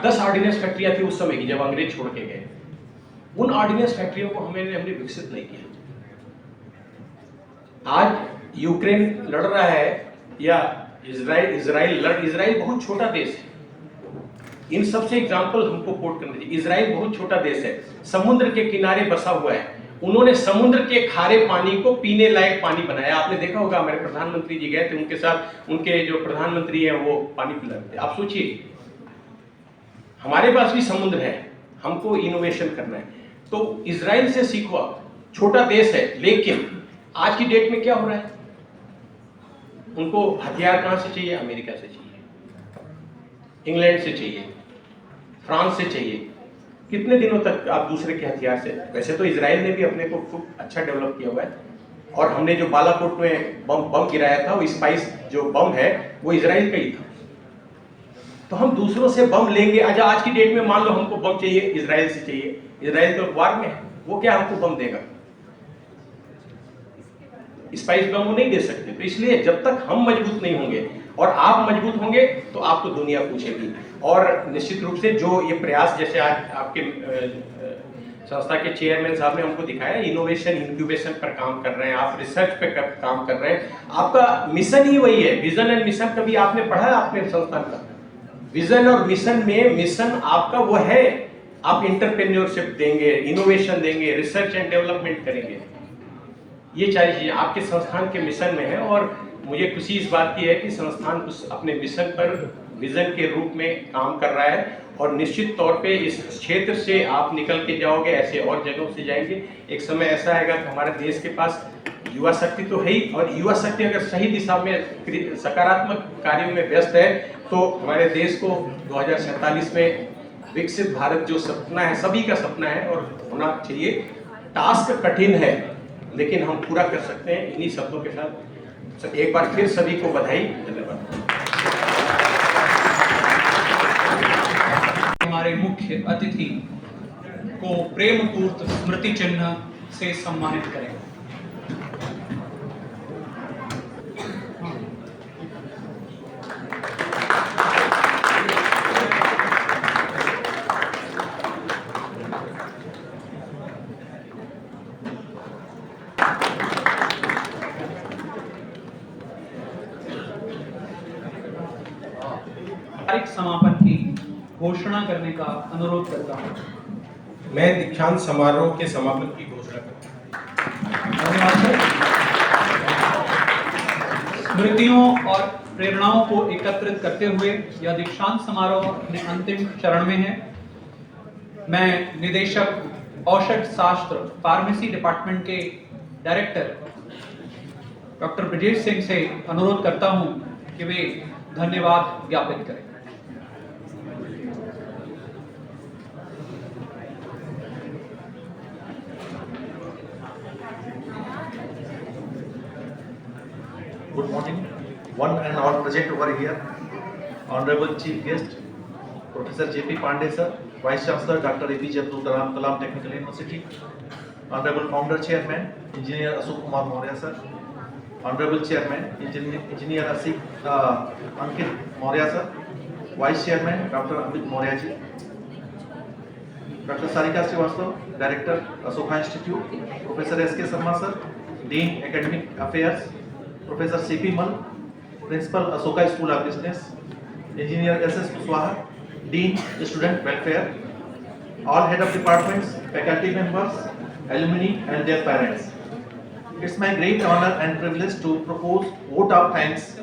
10 ऑर्डिनेंस फैक्ट्रियां थी उस समय की, जब अंग्रेज छोड़ के गए। उन ऑर्डिनेंस फैक्ट्रियों को हमने विकसित नहीं किया। आज यूक्रेन लड़ रहा है या इजराइल बहुत छोटा देश है। इन सबसे एग्जाम्पल हमको कोट करना चाहिए। इजराइल बहुत छोटा देश है, समुद्र के किनारे बसा हुआ है, उन्होंने समुद्र के खारे पानी को पीने लायक पानी बनाया। आपने देखा होगा, हमारे प्रधानमंत्री जी गए थे, उनके साथ उनके जो प्रधानमंत्री हैं वो पानी पिला रहे थे। आप सोचिए, हमारे पास भी समुद्र है, हमको इनोवेशन करना है। तो इजराइल से सीखो आप, छोटा देश है, लेकिन आज की डेट में क्या हो रहा है, उनको हथियार कहां से चाहिए? अमेरिका से चाहिए, इंग्लैंड से चाहिए, फ्रांस से चाहिए। कितने दिनों तक आप दूसरे के हथियार से? वैसे तो इजराइल ने भी अपने को खूब अच्छा डेवलप किया हुआ है, और हमने जो बालाकोट में बम गिराया था, वो स्पाइस जो बम है वो इजराइल का ही था। तो हम दूसरों से बम लेंगे। अच्छा, आज की डेट में मान लो हमको बम चाहिए, इजराइल से चाहिए, इजराइल तो वार में है, वो क्या हमको बम देगा? स्पाइस बम वो नहीं दे सकते। तो इसलिए जब तक हम मजबूत नहीं होंगे और आप मजबूत होंगे तो आपको दुनिया पूछेगी। और निश्चित रूप से जो ये प्रयास, जैसे आज आपके संस्था के चेयरमैन साहब ने हमको दिखाया, इनोवेशन इंक्यूबेशन पर काम कर रहे हैं, आप रिसर्च पे काम कर रहे हैं, आपका मिशन ही वही है। विजन एंड मिशन कभी आपने पढ़ा है? आपने संस्थान का विजन और मिशन में, मिशन आपका वो है आप इंटरप्रेन्योरशिप देंगे, इनोवेशन देंगे, रिसर्च एंड डेवलपमेंट करेंगे। ये चाहिए आपके संस्थान के मिशन में है और मुझे खुशी इस बात की है कि संस्थान कुछ अपने मिशन पर विजन के रूप में काम कर रहा है और निश्चित तौर पे इस क्षेत्र से आप निकल के जाओगे, ऐसे और जगहों से जाएंगे। एक समय ऐसा आएगा कि हमारे देश के पास युवा शक्ति तो है ही, और युवा शक्ति अगर सही दिशा में सकारात्मक कार्यों में व्यस्त है तो हमारे देश को 2047 में विकसित भारत जो सपना है, सभी का सपना है और होना चाहिए। टास्क कठिन है लेकिन हम पूरा कर सकते हैं। इन्हीं शब्दों के साथ एक बार फिर सभी को बधाई, धन्यवाद। हमारे मुख्य अतिथि को प्रेमपूर्त स्मृति चिन्ह से सम्मानित करें। तारीख समापन की घोषणा करने का अनुरोध करता हूं। मैं दीक्षांत समारोह के समापन की घोषणा करता हूं। धन्यवाद सर। स्मृतियों और प्रेरणाओं को एकत्रित करते हुए यह दीक्षांत समारोह अपने अंतिम चरण में है। मैं निदेशक औषध शास्त्र फार्मेसी डिपार्टमेंट के डायरेक्टर डॉक्टर ब्रजेश सिंह से अनुरोध करता हूं कि वे धन्यवाद ज्ञापित करें। Good morning, one and all present over here. Honorable Chief Guest, Professor J.P. Pandey sir, Vice Chancellor Dr. APJ Abdul Kalam Technical University, Honorable Founder Chairman, Engineer Ashok Kumar Maurya sir, Honorable Chairman, Engineer Ankit Maurya sir, Vice Chairman Dr. Amit Maurya ji, Dr. Sarika Srivastava, Director Ashoka Institute, Professor S.K. Sharma sir, Dean Academic Affairs, Professor C.P. Mal, Principal Ashoka School of Business, Engineer S.S. Kushwaha, Dean Student Welfare, all head of departments, faculty members, alumni and their parents. It's my great honor and privilege to propose vote of thanks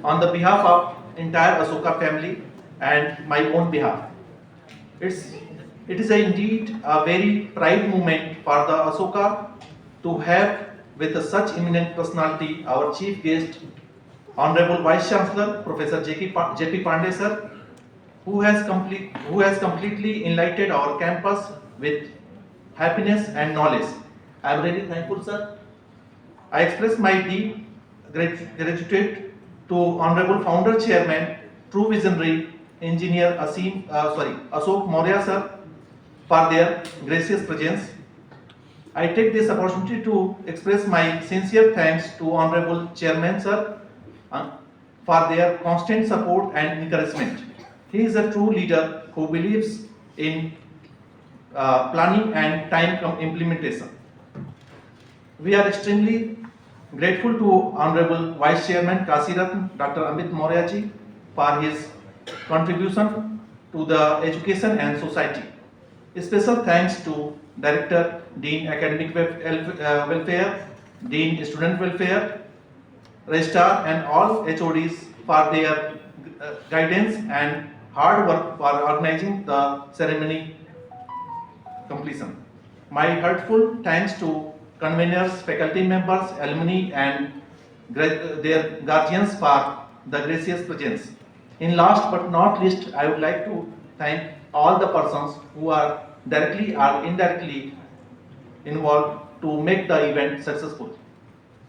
on the behalf of entire Ashoka family and my own behalf. It is indeed a very pride moment for the Ashoka to have with such eminent personality our chief guest, Honorable Vice Chancellor Professor J.P. Pandey sir, who has completely enlightened our campus with happiness and knowledge. I am very thankful sir. I express my deep gratitude to Honorable Founder Chairman, True Visionary Engineer Ashok Maurya sir for their gracious presence. I take this opportunity to express my sincere thanks to Honorable Chairman sir for their constant support and encouragement. He is a true leader who believes in planning and time implementation. We are extremely grateful to Honorable Vice Chairman Kasiratn Dr. Amit Maurya ji for his contribution to the education and society. Special thanks to Director, Dean Academic Welfare, Dean Student Welfare, Registrar and all HODs for their guidance and hard work for organizing the ceremony completion. My heartfelt thanks to conveners, faculty members, alumni and their guardians for the gracious presence. In last but not least, I would like to thank all the persons who are directly or indirectly involved to make the event successful.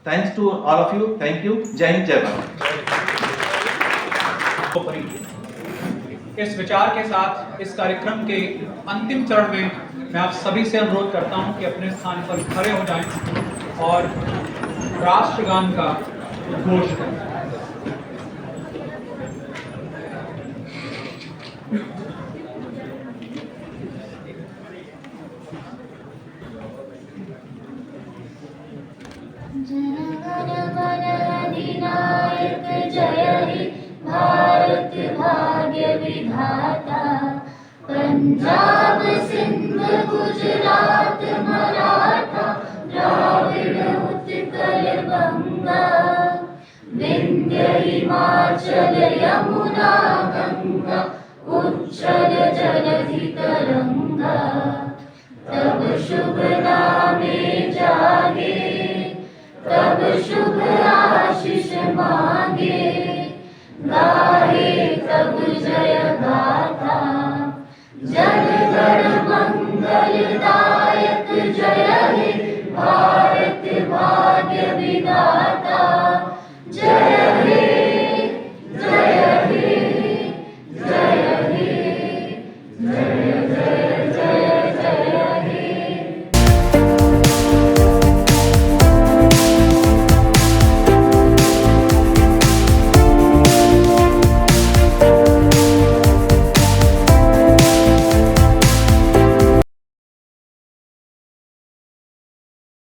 Thanks to all of you. Thank you. Jai Hind, Jai Bharat. इस विचार के साथ इस कार्यक्रम के अंतिम चरण में मैं आप सभी से अनुरोध करता हूं कि अपने स्थान पर खड़े हो जाएं और राष्ट्रगान का उद्घोष करें। अधिनायक जय हे भारत भाग्य विधाता, पंजाब सिंध गुजरात मराठा द्राविड़ उत्कल बंगा विंध्य हिमाचल यमुना गंगा उच्चल जलधि तरंगा तब शुभ नामे जागे तब शुभ आशीष मांगे